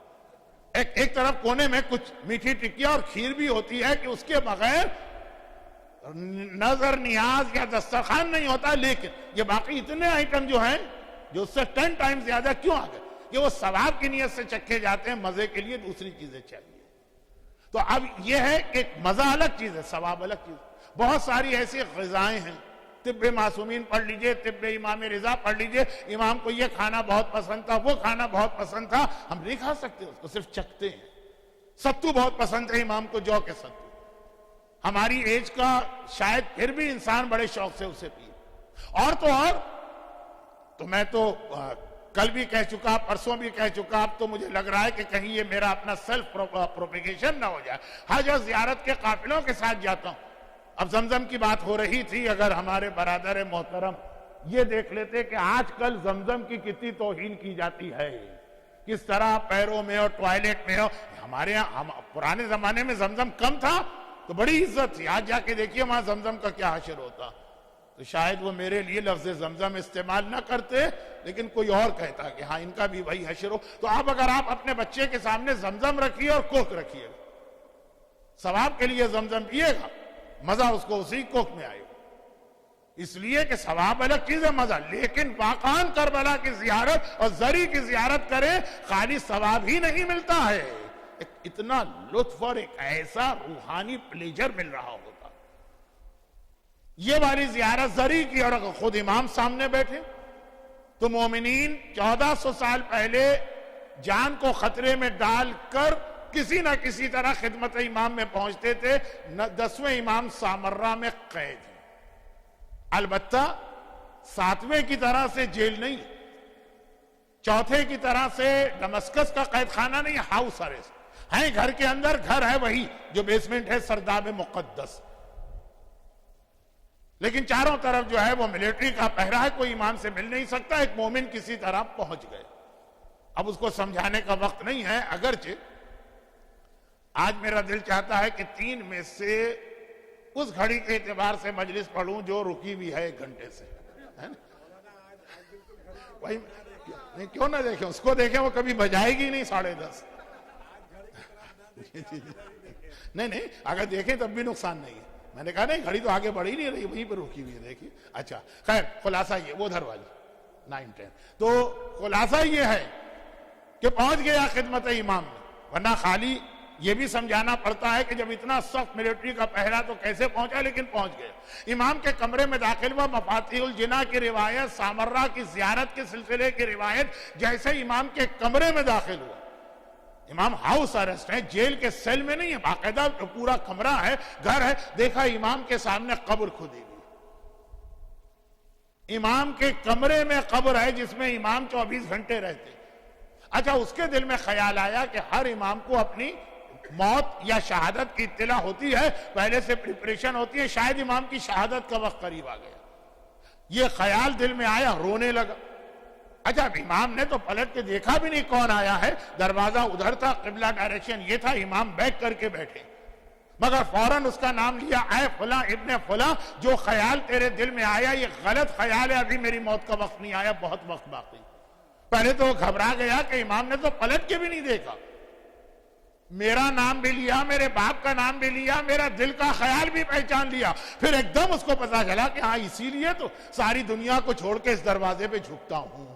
ایک طرف کونے میں کچھ میٹھی ٹکیا اور کھیر بھی ہوتی ہے کہ اس کے بغیر نظر نیاز یا دسترخوان نہیں ہوتا، لیکن یہ باقی اتنے آئٹم جو ہیں جو اس سے 10 ٹائم زیادہ کیوں آ گئے کہ وہ ثواب کی نیت سے چکھے جاتے ہیں، مزے کے لیے دوسری چیزیں چاہیے۔ تو اب یہ ہے کہ مزہ الگ چیز ہے، ثواب الگ چیز ہے۔ بہت ساری ایسی غذائیں ہیں، طب معصومین پڑھ لیجئے، طب امام رضا پڑھ لیجئے، امام کو یہ کھانا بہت پسند تھا، وہ کھانا بہت پسند تھا، ہم نہیں کھا سکتے اس کو، صرف چکھتے ہیں۔ ستو بہت پسند ہے امام کو، جو کے ستو، ہماری ایج کا شاید پھر بھی انسان بڑے شوق سے اسے پیے۔ اور تو میں تو کل بھی کہہ چکا، پرسوں بھی کہہ چکا، اب تو مجھے لگ رہا ہے کہ کہیں یہ میرا اپنا سیلف پروپیگیشن نہ ہو جائے۔ حج اور زیارت کے قافلوں کے ساتھ جاتا ہوں۔ اب زمزم کی بات ہو رہی تھی، اگر ہمارے برادر محترم یہ دیکھ لیتے کہ آج کل زمزم کی کتنی توہین کی جاتی ہے، کس طرح پیروں میں اور ٹوائلٹ میں ہو۔ ہمارے یہاں پرانے زمانے میں زمزم کم تھا تو بڑی عزت تھی، آج جا کے دیکھیے وہاں زمزم کا کیا حشر ہوتا۔ تو شاید وہ میرے لیے لفظ زمزم استعمال نہ کرتے، لیکن کوئی اور کہتا کہ ہاں ان کا بھی وہی حشر ہو۔ تو اگر آپ اپنے بچے کے سامنے زمزم رکھیے اور کوک رکھیے، ثواب کے لیے زمزم پیے گا، مزہ اس کو اسی کوک میں آئے گا۔ اس لیے کہ ثواب الگ چیز ہے، مزہ، لیکن واقعاً کربلا کی زیارت اور زری کی زیارت کرے، خالی ثواب ہی نہیں ملتا ہے، اتنا لطف اور ایک ایسا روحانی پلیجر مل رہا ہوتا۔ یہ والی زیارت زری کی، اور اگر خود امام سامنے بیٹھے تو مومنین 1400 سال پہلے جان کو خطرے میں ڈال کر کسی نہ کسی طرح خدمت امام میں پہنچتے تھے۔ 10ویں امام سامرہ میں قید ہیں، البتہ 7ویں کی طرح سے جیل نہیں، 4تھے کی طرح سے دمسکس کا قید خانہ نہیں، ہاؤس اریسٹ ہیں، گھر کے اندر، گھر ہے وہی جو بیسمنٹ ہے سرداب مقدس، لیکن چاروں طرف جو ہے وہ ملٹری کا پہرا ہے، کوئی امام سے مل نہیں سکتا، ایک مومن کسی طرح پہنچ گئے۔ اب اس کو سمجھانے کا وقت نہیں ہے، اگرچہ آج میرا دل چاہتا ہے کہ 3 میں سے اس گھڑی کے اعتبار سے مجلس پڑھوں جو رکی بھی ہے 1 گھنٹے سے، وہی نہیں، کیوں نہ دیکھیں اس کو، دیکھیں وہ کبھی بجائے گی نہیں 10:30۔ نہیں اگر دیکھیں تب بھی نقصان نہیں ہے، میں نے کہا نہیں گھڑی تو آگے بڑھ ہی نہیں رہی، وہیں پہ رکی ہوئی ہے، دیکھیے۔ اچھا خیر، خلاصہ یہ وہ ادھر والی 9-10، تو خلاصہ یہ ہے کہ پہنچ گیا خدمت امام میں، ورنہ خالی یہ بھی سمجھانا پڑتا ہے کہ جب اتنا سخت ملٹری کا پہرا تو کیسے پہنچا، لیکن پہنچ گیا۔ امام کے کمرے میں داخل ہوا، مفاتیح الجناح کی روایت، سامرہ کی زیارت کے سلسلے کی روایت، جیسے امام کے کمرے میں داخل ہوا، امام ہاؤس اریسٹ ہے، جیل کے سیل میں نہیں ہے، باقاعدہ پورا کمرہ ہے، گھر ہے، دیکھا امام کے سامنے قبر کھودی ہوئی، امام کے کمرے میں قبر ہے جس میں امام 24 گھنٹے رہتے۔ اچھا، اس کے دل میں خیال آیا کہ ہر امام کو اپنی موت یا شہادت کی اطلاع ہوتی ہے، پہلے سے پریپریشن ہوتی ہے، شاید امام کی شہادت کا وقت قریب آ گیا، یہ خیال دل میں آیا، رونے لگا۔ اچھا، اب امام نے تو پلٹ کے دیکھا بھی نہیں کون آیا ہے، دروازہ ادھر تھا، قبلہ ڈائریکشن یہ تھا، امام بیک کر کے بیٹھے، مگر فوراً اس کا نام لیا، اے فلاں ابن فلاں، جو خیال تیرے دل میں آیا یہ غلط خیال ہے، ابھی میری موت کا وقت نہیں آیا، بہت وقت باقی۔ پہلے تو وہ گھبرا گیا کہ امام نے تو پلٹ کے بھی نہیں دیکھا، میرا نام بھی لیا، میرے باپ کا نام بھی لیا، میرا دل کا خیال بھی پہچان لیا، پھر ایک دم اس کو پتا چلا کہ ہاں اسی لیے تو ساری دنیا کو چھوڑ کے اس دروازے پہ جھکتا ہوں،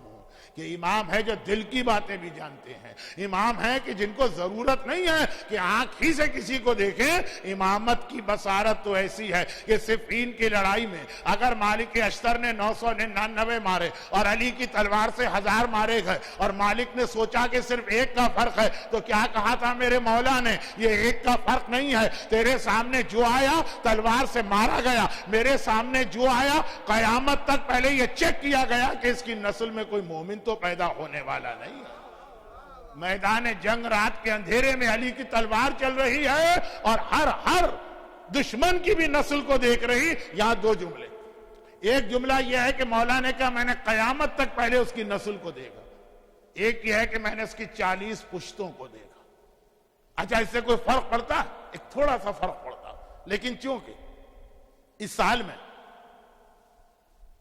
کہ امام ہے جو دل کی باتیں بھی جانتے ہیں، امام ہے کہ جن کو ضرورت نہیں ہے کہ آنکھ ہی سے کسی کو دیکھیں۔ امامت کی بصارت تو ایسی ہے کہ صفین کی لڑائی میں اگر مالک اشتر نے 999 مارے اور علی کی تلوار سے 1000 مارے گئے، اور مالک نے سوچا کہ صرف ایک کا فرق ہے، تو کیا کہا تھا میرے مولا نے، یہ ایک کا فرق نہیں ہے، تیرے سامنے جو آیا تلوار سے مارا گیا، میرے سامنے جو آیا قیامت تک پہلے یہ چیک کیا گیا کہ اس کی نسل میں کوئی مومن تو پیدا ہونے والا نہیں ہے۔ میدان جنگ رات کے اندھیرے میں علی کی تلوار چل رہی ہے اور ہر دشمن کی بھی نسل کو دیکھ رہی۔ یہاں 2 جملے، ایک جملہ یہ ہے کہ مولا نے کہا میں نے قیامت تک پہلے اس کی نسل کو دیکھا، ایک یہ ہے کہ میں نے اس کی 40 پشتوں کو دیکھا۔ اچھا اس سے کوئی فرق پڑتا؟ ایک تھوڑا سا فرق پڑتا، لیکن چونکہ اس سال میں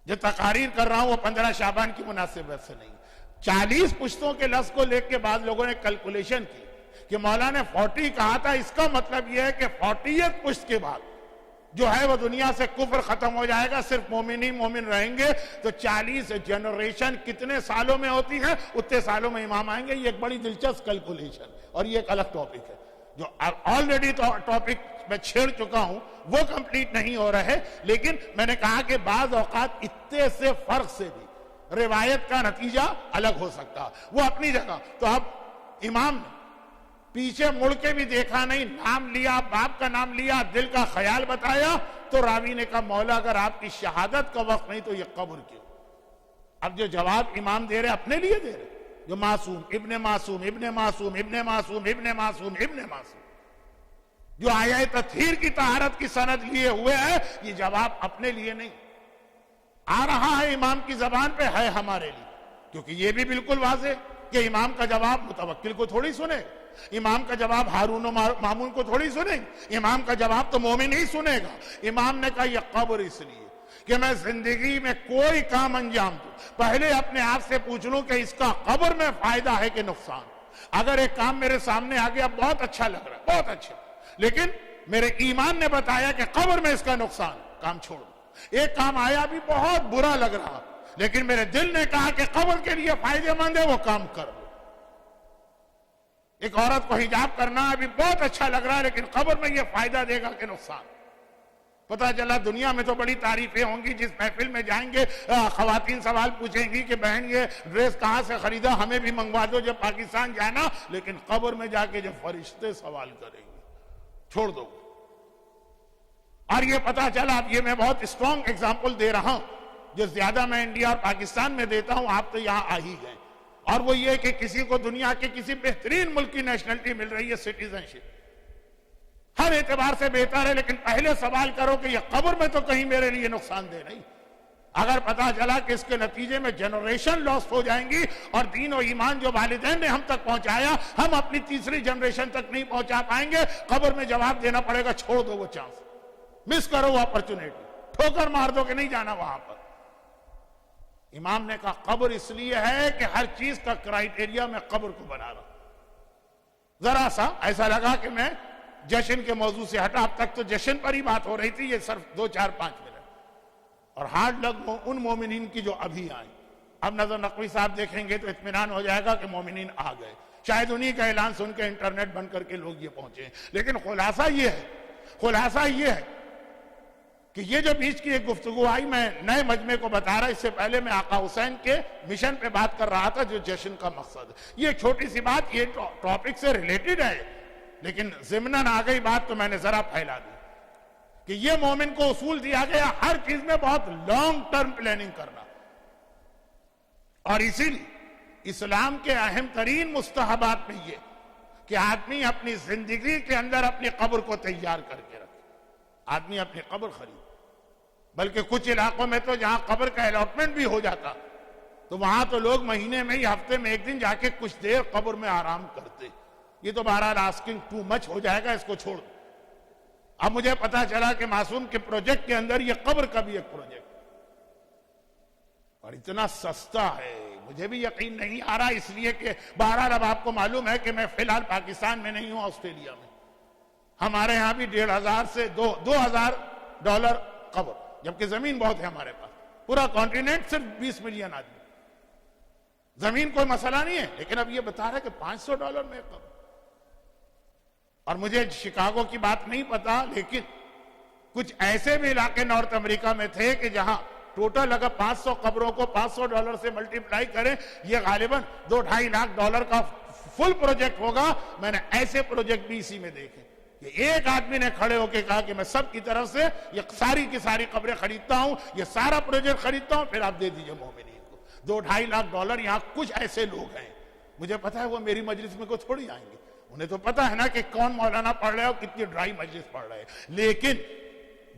جو تقاریر کر رہا ہوں وہ 15 شعبان کی مناسبت سے نہیں، 40 پشتوں کے لفظ کو لے کے بعض لوگوں نے کیلکولیشن کی کہ مولا نے 40 کہا تھا، اس کا مطلب یہ ہے کہ 40 پشت کے بعد جو ہے وہ دنیا سے کفر ختم ہو جائے گا، صرف مومن ہی مومن رہیں گے۔ تو 40 جنریشن کتنے سالوں میں ہوتی ہیں؟ اتنے سالوں میں امام آئیں گے۔ یہ ایک بڑی دلچسپ کیلکولیشن، اور یہ ایک الگ ٹاپک ہے جو آلریڈی ٹاپک میں چھیڑ چکا ہوں، وہ کمپلیٹ نہیں ہو رہے، لیکن میں نے کہا کہ بعض اوقات اتنے سے فرق سے بھی روایت کا نتیجہ الگ ہو سکتا، وہ اپنی جگہ۔ تو اب امام نے پیچھے مڑ کے بھی دیکھا نہیں، نام لیا، باپ کا نام لیا، دل کا خیال بتایا، تو راوی نے کہا مولا اگر آپ کی شہادت کا وقت نہیں تو یہ قبر کیوں؟ اب جو جواب امام دے رہے اپنے لیے دے رہے، جو معصوم ابن معصوم ابن معصوم ابن معصوم ابن معصوم ابن معصوم جو آیہ تطہیر کی طہارت کی سند لیے ہوئے ہے، یہ جواب اپنے لیے نہیں آ رہا ہے، امام کی زبان پہ ہے ہمارے لیے، کیونکہ یہ بھی بالکل واضح کہ امام کا جواب متوکل کو تھوڑی سنے، امام کا جواب ہارون و مامون کو تھوڑی سنے، امام کا جواب تو مومن ہی سنے گا۔ امام نے کہا یہ قبر اس لیے کہ میں زندگی میں کوئی کام انجام دوں، پہلے اپنے آپ سے پوچھ لوں کہ اس کا قبر میں فائدہ ہے کہ نقصان۔ اگر ایک کام میرے سامنے آ گیا بہت اچھا لگ رہا ہے، بہت اچھا، لیکن میرے ایمان نے بتایا کہ قبر میں اس کا نقصان، کام چھوڑ دو۔ ایک کام آیا بھی بہت برا لگ رہا، لیکن میرے دل نے کہا کہ قبر کے لیے فائدہ مند ہے، وہ کام کر دو۔ ایک عورت کو حجاب کرنا ابھی بہت اچھا لگ رہا ہے، لیکن قبر میں یہ فائدہ دے گا کہ نقصان؟ پتا چلا دنیا میں تو بڑی تعریفیں ہوں گی، جس محفل میں جائیں گے خواتین سوال پوچھیں گی کہ بہن یہ ڈریس کہاں سے خریدا، ہمیں بھی منگوا دو جب پاکستان جانا، لیکن قبر میں جا کے جب فرشتے سوال کریں گے چھوڑ دو۔ اور یہ پتا چلا، اب یہ میں بہت اسٹرانگ ایگزامپل دے رہا ہوں جو زیادہ میں انڈیا اور پاکستان میں دیتا ہوں، آپ تو یہاں آ ہی گئے، اور وہ یہ کہ کسی کو دنیا کے کسی بہترین ملک کی نیشنلٹی مل رہی ہے، سٹیزن شپ ہر اعتبار سے بہتر ہے، لیکن پہلے سوال کرو کہ یہ قبر میں تو کہیں میرے لیے نقصان دہ نہیں۔ اگر پتا چلا کہ اس کے نتیجے میں جنریشن لاسٹ ہو جائیں گی، اور دین و ایمان جو والدین نے ہم تک پہنچایا ہم اپنی تیسری جنریشن تک نہیں پہنچا پائیں گے، قبر میں جواب دینا پڑے گا، چھوڑ دو وہ چانس، مس کرو وہ اپرچونیٹی، ٹھوکر مار دو کہ نہیں جانا وہاں پر۔ امام نے کہا قبر اس لیے ہے کہ ہر چیز کا کرائیٹیریا میں قبر کو بنا رہا ہوں۔ ذرا سا ایسا لگا کہ میں جشن کے موضوع سے ہٹا، اب تک تو جشن پر ہی بات ہو رہی تھی، یہ صرف 2 4 5 منٹ، اور ہارڈ لگ ان مومنین کی جو ابھی آئیں۔ اب نظر نقوی صاحب دیکھیں گے تو اطمینان ہو جائے گا کہ مومنین آ گئے، شاید انہی کا اعلان سن کے انٹرنیٹ بند کر کے لوگ یہ پہنچے ہیں، لیکن خلاصہ یہ ہے کہ یہ جو بیچ کی ایک گفتگو آئی، میں نئے مجمع کو بتا رہا، اس سے پہلے میں آقا حسین کے مشن پہ بات کر رہا تھا جو جشن کا مقصد ہے۔ یہ چھوٹی سی بات، یہ ٹاپک سے ریلیٹڈ ہے، لیکن ضمناً آ گئی بات تو میں نے ذرا پھیلا دی کہ یہ مومن کو اصول دیا گیا ہر چیز میں بہت لانگ ٹرم پلاننگ کرنا، اور اسی لیے اسلام کے اہم ترین مستحبات میں یہ کہ آدمی اپنی زندگی کے اندر اپنی قبر کو تیار کر کے رکھے۔ آدمی اپنی قبر خرید، بلکہ کچھ علاقوں میں تو جہاں قبر کا الاٹمنٹ بھی ہو جاتا تو وہاں تو لوگ مہینے میں یا ہفتے میں ایک دن جا کے کچھ دیر قبر میں آرام کرتے۔ یہ تو بہرحال آسکنگ ٹو مچ ہو جائے گا، اس کو چھوڑ دو۔ اب مجھے پتا چلا کہ معصوم کے پروجیکٹ کے اندر یہ قبر کا بھی ایک پروجیکٹ، اور اتنا سستا ہے مجھے بھی یقین نہیں آ رہا، اس لیے کہ بہرحال اب آپ کو معلوم ہے کہ میں فی الحال پاکستان میں نہیں ہوں، آسٹریلیا میں۔ ہمارے ہاں بھی $1,500 سے $2,000 قبر، جبکہ زمین بہت ہے ہمارے پاس، پورا کانٹیننٹ صرف 20 ملین آدمی، زمین کوئی مسئلہ نہیں ہے، لیکن اب یہ بتا رہا ہے کہ $500 میں قبر۔ اور مجھے شکاگو کی بات نہیں پتا، لیکن کچھ ایسے بھی علاقے نارتھ امریکہ میں تھے کہ جہاں ٹوٹل اگر 500 قبروں کو $500 سے ملٹیپلائی کریں، یہ غالباً $2-2.5 لاکھ کا فل پروجیکٹ ہوگا۔ میں نے ایسے پروجیکٹ بھی اسی میں دیکھے کہ ایک آدمی نے کھڑے ہو کے کہا کہ میں سب کی طرف سے یہ ساری کی ساری قبریں خریدتا ہوں، یہ سارا پروجیکٹ خریدتا ہوں، پھر آپ دے دیجئے مومنین کو۔ $2-2.5 لاکھ۔ یہاں کچھ ایسے لوگ ہیں، مجھے پتا ہے وہ میری مجلس میں کو تھوڑی آئیں گے، انہیں تو پتا ہے نا کہ کون مولانا پڑھ رہے ہیں اور کتنی ڈرائی مجلس پڑھ رہے ہیں، لیکن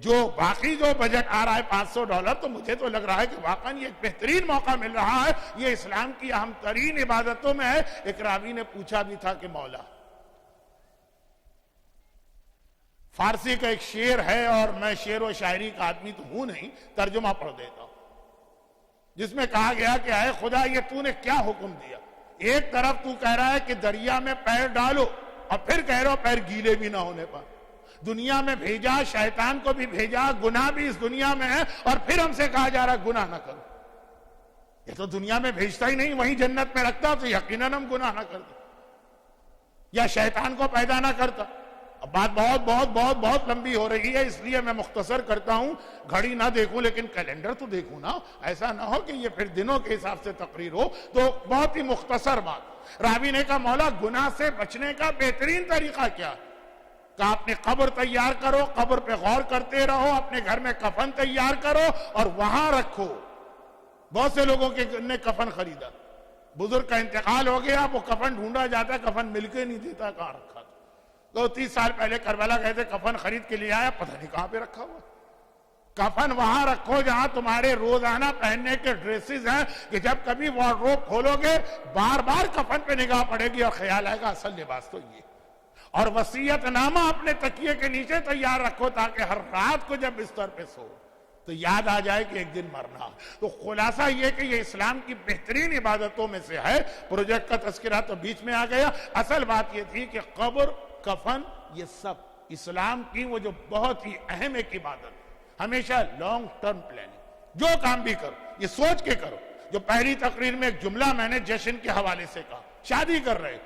جو باقی جو بجٹ آ رہا ہے $500 تو مجھے تو لگ رہا ہے کہ واقعا یہ ایک بہترین موقع مل رہا ہے. یہ اسلام کی اہم ترین عبادتوں میں ہے. ایک راوی نے پوچھا بھی تھا کہ مولا، فارسی کا ایک شعر ہے اور میں شعر و شاعری کا آدمی تو ہوں نہیں، ترجمہ پڑھ دیتا ہوں، جس میں کہا گیا کہ اے خدا یہ تو نے کیا حکم دیا؟ ایک طرف تو کہہ رہا ہے کہ دریا میں پیر ڈالو اور پھر کہہ رہا ہو پیر گیلے بھی نہ ہونے پر. دنیا میں بھیجا، شیطان کو بھی بھیجا، گناہ بھی اس دنیا میں ہے، اور پھر ہم سے کہا جا رہا ہے گناہ نہ کرو. یہ تو دنیا میں بھیجتا ہی نہیں، وہیں جنت میں رکھتا تو یقیناً ہم گناہ نہ کرتے یا شیطان کو پیدا نہ کرتا. اب بات بہت بہت بہت بہت لمبی ہو رہی ہے، اس لیے میں مختصر کرتا ہوں. گھڑی نہ دیکھوں لیکن کیلنڈر تو دیکھوں نا، ایسا نہ ہو کہ یہ پھر دنوں کے حساب سے تقریر ہو. تو بہت ہی مختصر بات. راوی نے کہا مولا گناہ سے بچنے کا بہترین طریقہ کیا؟ کہ اپنی قبر تیار کرو، قبر پہ غور کرتے رہو، اپنے گھر میں کفن تیار کرو اور وہاں رکھو. بہت سے لوگوں کے نے کفن خریدا، بزرگ کا انتقال ہو گیا، وہ کفن ڈھونڈا جاتا ہے، کفن مل کے نہیں دیتا کہاں رکھا تھا. تو 30 سال پہلے کربلا گئے تھے، کفن خرید کے لے آیا، پتہ نہیں کہاں پہ رکھا ہوا. کفن وہاں رکھو جہاں تمہارے روزانہ پہننے کے ڈریسز ہیں، کہ جب کبھی وارڈروب کھولو گے بار بار کفن پہ نگاہ پڑے گی اور خیال آئے گا اصل لباس تو یہ. اور وصیت نامہ اپنے تکیے کے نیچے تیار رکھو تاکہ ہر رات کو جب بستر پہ سو تو یاد آ جائے کہ ایک دن مرنا. تو خلاصہ یہ کہ یہ اسلام کی بہترین عبادتوں میں سے ہے. پروجیکٹ کا تذکرہ تو بیچ میں آ گیا. اصل بات یہ تھی کہ قبر، کفن، یہ سب اسلام کی وہ جو بہت ہی اہم ایک عبادت. ہمیشہ لانگ ٹرم پلاننگ، جو کام بھی کرو یہ سوچ کے کرو. جو پہلی تقریر میں ایک جملہ میں نے جشن کے حوالے سے کہا، شادی کر رہے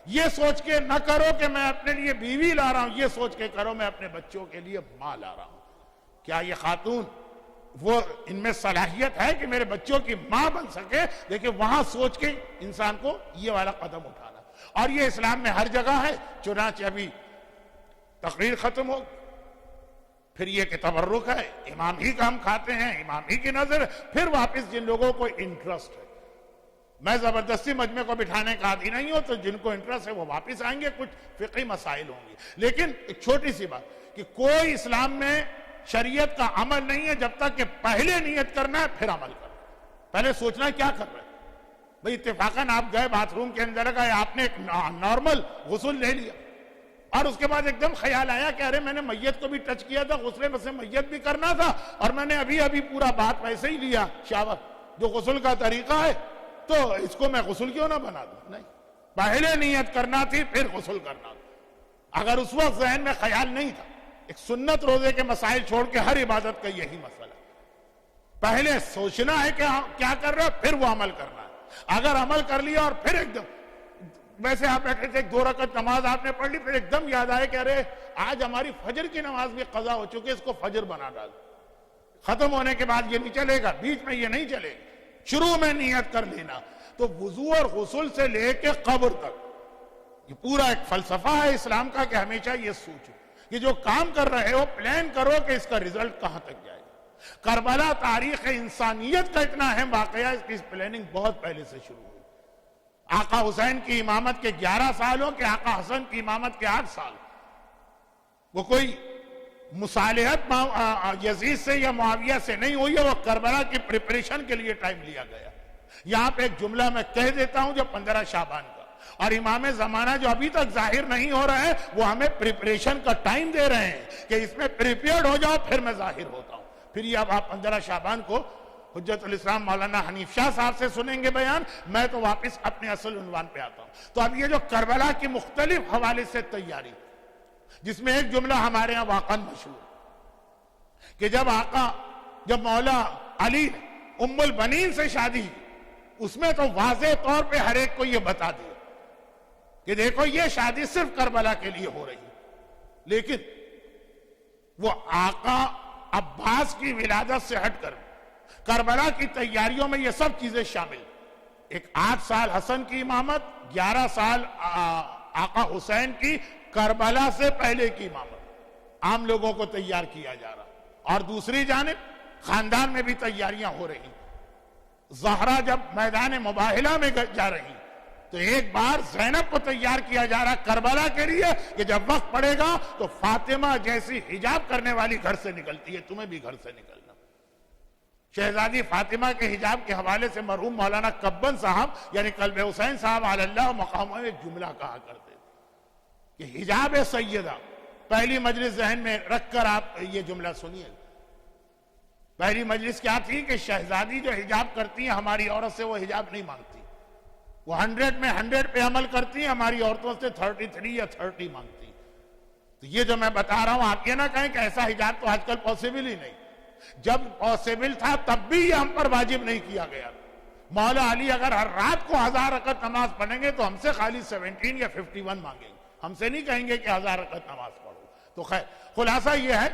یہ سوچ کے نہ کرو کہ میں اپنے لیے بیوی لا رہا ہوں، یہ سوچ کے کرو میں اپنے بچوں کے لیے ماں لا رہا ہوں. کیا یہ خاتون وہ ان میں صلاحیت ہے کہ میرے بچوں کی ماں بن سکے؟ دیکھیں وہاں سوچ کے انسان کو یہ والا قدم اٹھانا. اور یہ اسلام میں ہر جگہ ہے. چنانچہ ابھی تقریر ختم ہو، پھر یہ کہ تبرک ہے، امام ہی کا ہم کھاتے ہیں، امام ہی کی نظر. پھر واپس جن لوگوں کو انٹرسٹ ہے، میں زبردستی مجمع کو بٹھانے کا عادی نہیں ہوں، تو جن کو انٹرسٹ ہے وہ واپس آئیں گے، کچھ فقہی مسائل ہوں گے. لیکن ایک چھوٹی سی بات کہ کوئی اسلام میں شریعت کا عمل نہیں ہے جب تک کہ پہلے نیت کرنا ہے پھر عمل کرنا ہے. پہلے سوچنا ہے کیا کر رہے ہیں. بھئی اتفاقاً آپ گئے باتھ روم کے اندر گئے، آپ نے ایک نارمل غسل لے لیا اور اس کے بعد ایک دم خیال آیا کہ ارے میں نے میت کو بھی ٹچ کیا تھا، غسل میں سے میت بھی کرنا تھا، اور میں نے ابھی پورا بات ویسے ہی لیا شاور جو غسل کا طریقہ ہے، تو اس کو میں غسل کیوں نہ بنا دوں؟ نہیں، پہلے نیت کرنا تھی پھر غسل کرنا تھا. اگر اس وقت ذہن میں خیال نہیں تھا، ایک سنت روزے کے مسائل چھوڑ کے ہر عبادت کا یہی مسئلہ ہے، پہلے سوچنا ہے کہ کیا کر رہے پھر وہ عمل کرنا ہے. اگر عمل کر لیا اور پھر ایک دم ویسے آپ بیٹھے تھے، 2 رکعت نماز آپ نے پڑھ لی، پھر ایک دم یاد آئے کہ ارے آج ہماری فجر کی نماز بھی قضا ہو چکی ہے، اس کو فجر بنا ڈال. ختم ہونے کے بعد یہ نہیں چلے گا، بیچ میں یہ نہیں چلے گا، شروع میں نیت کر لینا. تو وضو اور غسل سے لے کے قبر تک یہ پورا ایک فلسفہ ہے اسلام کا کہ ہمیشہ یہ سوچو کہ جو کام کر رہے ہو پلان کرو کہ اس کا رزلٹ کہاں تک جائے گا. کربلا تاریخ انسانیت کا اتنا اہم واقعہ ہے، اس کی پلاننگ بہت پہلے سے شروع ہوئی. آقا حسین کی امامت کے 11 سال ہو کہ آقا حسن کی امامت کے 8 سال. وہ کوئی مصالحت یزید سے یا معاویہ سے نہیں ہوئی ہے، وہ کربلا کی پریپریشن کے لیے ٹائم لیا گیا. یہاں پہ ایک جملہ میں کہہ دیتا ہوں جو 15 شعبان کا، اور امام زمانہ جو ابھی تک ظاہر نہیں ہو رہا ہے وہ ہمیں پریپریشن کا ٹائم دے رہے ہیں کہ اس میں پریپیئرڈ ہو جاؤ پھر میں ظاہر ہوتا ہوں. پھر یہ اب آپ 15 شعبان کو حجت الاسلام مولانا حنیف شاہ صاحب سے سنیں گے بیان. میں تو واپس اپنے اصل عنوان پہ آتا ہوں. تو اب یہ جو کربلا کی مختلف حوالے سے تیاری، جس میں ایک جملہ ہمارے ہاں واقعا مشہور کہ جب مولا علی ام البنین سے شادی، اس میں تو واضح طور پہ ہر ایک کو یہ بتا دیا کہ دیکھو یہ شادی صرف کربلا کے لیے ہو رہی ہے. لیکن وہ آقا عباس کی ولادت سے ہٹ کر کربلا کی تیاریوں میں یہ سب چیزیں شامل. ایک 8 سال حسن کی امامت، 11 سال آقا حسین کی کربلا سے پہلے کی امامت، عام لوگوں کو تیار کیا جا رہا. اور دوسری جانب خاندان میں بھی تیاریاں ہو رہی. زہرا جب میدان مباہلہ میں جا رہی تو ایک بار زینب کو تیار کیا جا رہا کربلا کے لیے کہ جب وقت پڑے گا تو فاطمہ جیسی حجاب کرنے والی گھر سے نکلتی ہے، تمہیں بھی گھر سے نکلنا۔ شہزادی فاطمہ کے حجاب کے حوالے سے مرحوم مولانا کبن صاحب یعنی قلب حسین صاحب علی اللہ مقام میں ایک جملہ کہا کرتے تھے کہ حجاب سیدہ، پہلی مجلس ذہن میں رکھ کر آپ یہ جملہ سنیے۔ پہلی مجلس کیا تھی کہ شہزادی جو حجاب کرتی ہیں ہماری عورت سے وہ حجاب نہیں مانگتی، وہ 100 میں 100 پہ عمل کرتی ہیں، ہماری عورتوں سے 33 یا 30 مانگتی۔ تو یہ جو میں بتا رہا ہوں آپ یہ نہ کہیں کہ ایسا حجاب تو آج کل پاسبل ہی نہیں، جب پاسبل تھا تب بھی یہ ہم پر واجب نہیں کیا گیا۔ مولا علی اگر ہر رات کو 1000 رکعت نماز پڑھیں گے تو ہم سے خالی 17 یا 51 مانگیں گے، ہم سے نہیں کہیں گے کہ 1000 رکعت نماز پڑھو۔ تو خیر خلاصہ یہ ہے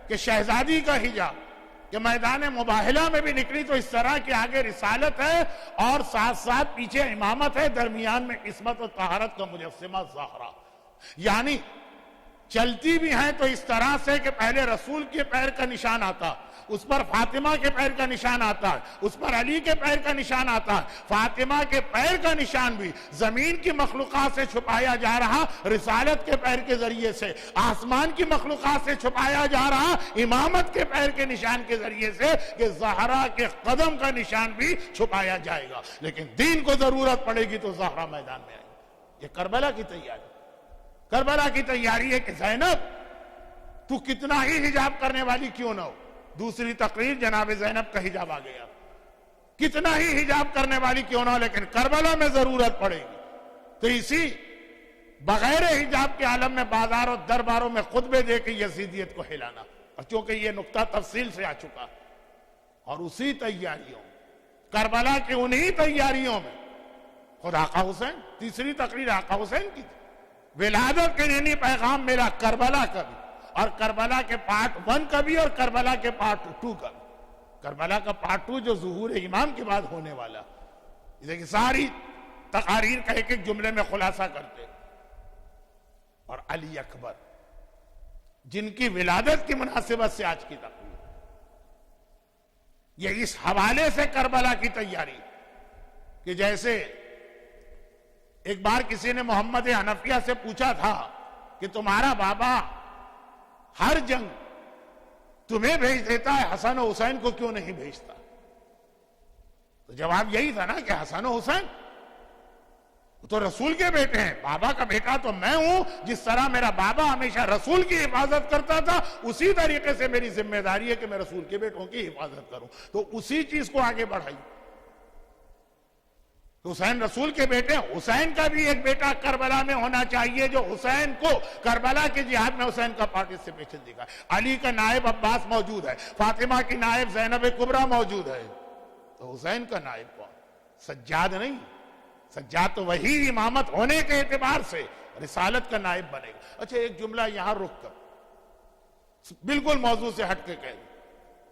کہ شہزادی کا حجاب کہ میدان مباہلہ میں بھی نکلی تو اس طرح کہ آگے رسالت ہے اور ساتھ ساتھ پیچھے امامت ہے، درمیان میں عصمت و طہارت کا مجسمہ زہرا، یعنی چلتی بھی ہیں تو اس طرح سے کہ پہلے رسول کے پیر کا نشان آتا، اس پر فاطمہ کے پیر کا نشان آتا ہے، اس پر علی کے پیر کا نشان آتا ہے۔ فاطمہ کے پیر کا نشان بھی زمین کی مخلوقات سے چھپایا جا رہا رسالت کے پیر کے ذریعے سے، آسمان کی مخلوقات سے چھپایا جا رہا امامت کے پیر کے نشان کے ذریعے سے، کہ زہرا کے قدم کا نشان بھی چھپایا جائے گا، لیکن دین کو ضرورت پڑے گی تو زہرا میدان میں آئے گی۔ یہ کربلا کی تیاری، کربلا کی تیاری ہے کہ زینب تو کتنا ہی حجاب کرنے والی کیوں نہ ہو، دوسری تقریر جناب زینب کا حجاب آ گیا، کتنا ہی حجاب کرنے والی کیوں نہ ہو لیکن کربلا میں ضرورت پڑے گی۔ تو اسی بغیر حجاب کے عالم میں بازار اور درباروں میں خطبے دے کے یزیدیت کو ہلانا، اور چونکہ یہ نقطہ تفصیل سے آ چکا، اور اسی تیاریوں کربلا کی انہی تیاریوں میں خود آقا حسین، تیسری تقریر آقا حسین کی تھی، ولادت کے لیے پیغام میرا کربلا کا بھی، اور کربلا کے پارٹ 1 کا بھی اور کربلا کے پارٹ 2 کا بھی۔ کربلا کا پارٹ 2 جو ظہور امام کے بعد ہونے والا، دیکھیں ساری تقاریر کا ایک ایک جملے میں خلاصہ کرتے، اور علی اکبر جن کی ولادت کی مناسبت سے آج کی تقریر، یہ اس حوالے سے کربلا کی تیاری کہ جیسے ایک بار کسی نے محمد حنفیہ سے پوچھا تھا کہ تمہارا بابا ہر جنگ تمہیں بھیج دیتا ہے، حسن و حسین کو کیوں نہیں بھیجتا؟ تو جواب یہی تھا نا کہ حسن و حسین تو رسول کے بیٹے ہیں، بابا کا بیٹا تو میں ہوں، جس طرح میرا بابا ہمیشہ رسول کی حفاظت کرتا تھا اسی طریقے سے میری ذمہ داری ہے کہ میں رسول کے بیٹوں کی حفاظت کروں۔ تو اسی چیز کو آگے بڑھائی، حسین رسول کے بیٹے، حسین کا بھی ایک بیٹا کربلا میں ہونا چاہیے جو حسین کو کربلا کے جہاد میں حسین کا پارٹیسپیشن دکھا۔ علی کا نائب عباس موجود ہے، فاطمہ کی نائب زینب کبریٰ موجود ہے، تو حسین کا نائب کون؟ سجاد نہیں، سجاد تو وہی امامت ہونے کے اعتبار سے رسالت کا نائب بنے گا۔ اچھا ایک جملہ یہاں رک کر بالکل موضوع سے ہٹ کے کہہ دیں،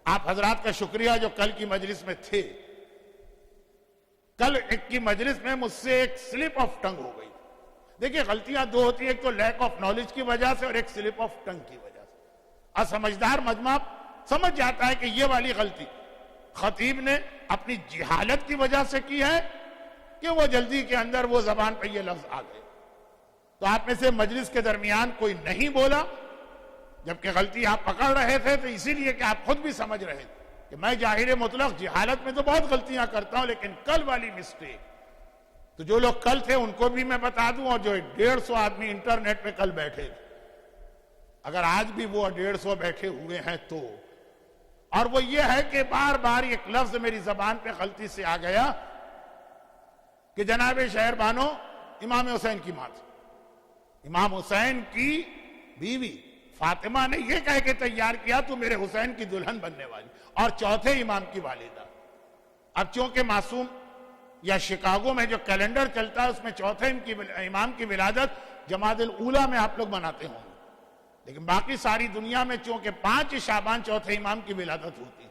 آپ حضرات کا شکریہ جو کل کی مجلس میں تھے۔ کل ایک کی مجلس میں مجھ سے ایک سلپ آف ٹنگ ہو گئی۔ دیکھیں غلطیاں دو ہوتی ہیں، ایک تو لیک آف نالج کی وجہ سے اور ایک سلپ آف ٹنگ کی وجہ سے۔ اور سمجھدار مجمع سمجھ جاتا ہے کہ یہ والی غلطی خطیب نے اپنی جہالت کی وجہ سے کی ہے کہ وہ جلدی کے اندر وہ زبان پہ یہ لفظ آ گئے۔ تو آپ میں سے مجلس کے درمیان کوئی نہیں بولا جبکہ غلطی آپ پکڑ رہے تھے، تو اسی لیے کہ آپ خود بھی سمجھ رہے تھے کہ میں جاہر مطلق جہالت میں تو بہت غلطیاں کرتا ہوں، لیکن کل والی مسٹیک تو جو لوگ کل تھے ان کو بھی میں بتا دوں، اور جو 150 آدمی انٹرنیٹ پہ کل بیٹھے تھے، اگر آج بھی وہ 150 بیٹھے ہوئے ہیں تو، اور وہ یہ ہے کہ بار بار ایک لفظ میری زبان پہ غلطی سے آ گیا کہ جناب شہر بانو امام حسین کی ماں تھی، امام حسین کی بیوی فاطمہ نے یہ کہہ کے تیار کیا تو میرے حسین کی دلہن بننے والی، اور چوتھے امام کی والدہ۔ اب چونکہ معصوم یا شکاگو میں جو کیلنڈر چلتا ہے اس میں چوتھے امام کی ولادت جمادی الاولیٰ میں آپ لوگ مناتے ہوں گے، لیکن باقی ساری دنیا میں چونکہ 5 شعبان چوتھے امام کی ولادت ہوتی،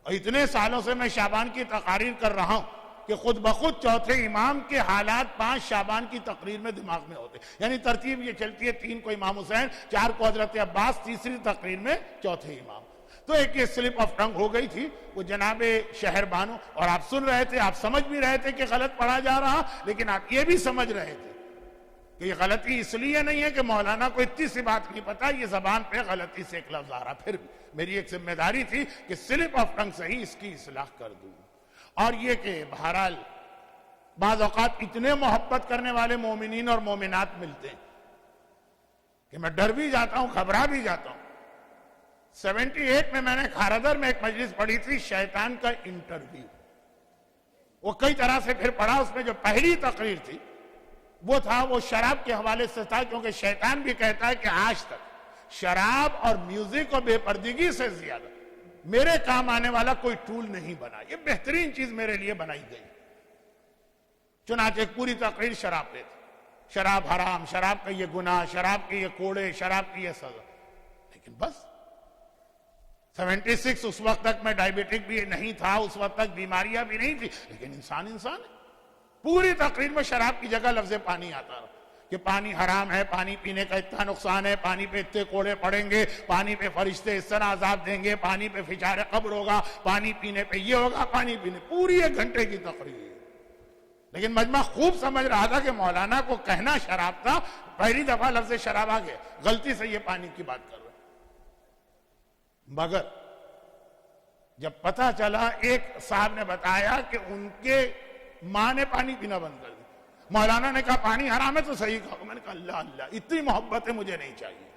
اور اتنے سالوں سے میں شعبان کی تقاریر کر رہا ہوں کہ خود بخود چوتھے امام کے حالات 5 شعبان کی تقریر میں دماغ میں ہوتے، یعنی ترتیب یہ چلتی ہے 3 کو امام حسین، 4 کو حضرت عباس، تیسری تقریر میں چوتھے امام۔ تو ایک یہ سلپ آف ٹنگ ہو گئی تھی وہ جناب شہر بانو، اور آپ سن رہے تھے، آپ سمجھ بھی رہے تھے کہ غلط پڑھا جا رہا، لیکن آپ یہ بھی سمجھ رہے تھے کہ یہ غلطی اس لیے نہیں ہے کہ مولانا کو اتنی سی بات نہیں پتا، یہ زبان پہ غلطی سے ایک لفظ آ رہا، پھر بھی میری ایک ذمہ داری تھی کہ سلپ آف ٹنگ سے ہی اس کی اصلاح کر دوں۔ اور یہ کہ بہرحال بعض اوقات اتنے محبت کرنے والے مومنین اور مومنات ملتے ہیں کہ میں ڈر بھی جاتا ہوں، گھبرا بھی جاتا ہوں۔ 78 میں میں نے کھاردر میں ایک مجلس پڑھی تھی، شیطان کا انٹرویو، وہ کئی طرح سے پھر پڑھا، اس میں جو پہلی تقریر تھی وہ تھا، وہ شراب کے حوالے سے تھا، کیونکہ شیطان بھی کہتا ہے کہ آج تک شراب اور میوزک اور بے پردگی سے زیادہ میرے کام آنے والا کوئی ٹول نہیں بنا، یہ بہترین چیز میرے لیے بنائی گئی۔ چنانچہ ایک پوری تقریر شراب پہ تھی، شراب حرام، شراب کا یہ گناہ، شراب کے یہ کوڑے، شراب کی یہ سزا، لیکن بس 76 اس وقت تک میں ڈائیبیٹک بھی نہیں تھا، اس وقت تک بیماریاں بھی نہیں تھی، لیکن انسان ہے۔ پوری تقریر میں شراب کی جگہ لفظ پانی آتا رہا کہ پانی حرام ہے، پانی پینے کا اتنا نقصان ہے، پانی پہ اتنے کوڑے پڑیں گے، پانی پہ فرشتے اس طرح عذاب دیں گے، پانی پہ فشار قبر ہوگا، پانی پینے پہ یہ ہوگا، پانی پینے، پوری 1 گھنٹے کی تقریر۔ لیکن مجمع خوب سمجھ رہا تھا کہ مولانا کو کہنا شراب تھا، پہلی دفعہ لفظ شراب آ گیا، غلطی سے یہ پانی کی بات کر رہے، مگر جب پتہ چلا، ایک صاحب نے بتایا کہ ان کے ماں نے پانی پینا بند کر دیا، مولانا نے کہا پانی حرام ہے تو صحیح کہا، میں نے کہا اللہ اللہ، اتنی محبت ہے مجھے نہیں چاہیے۔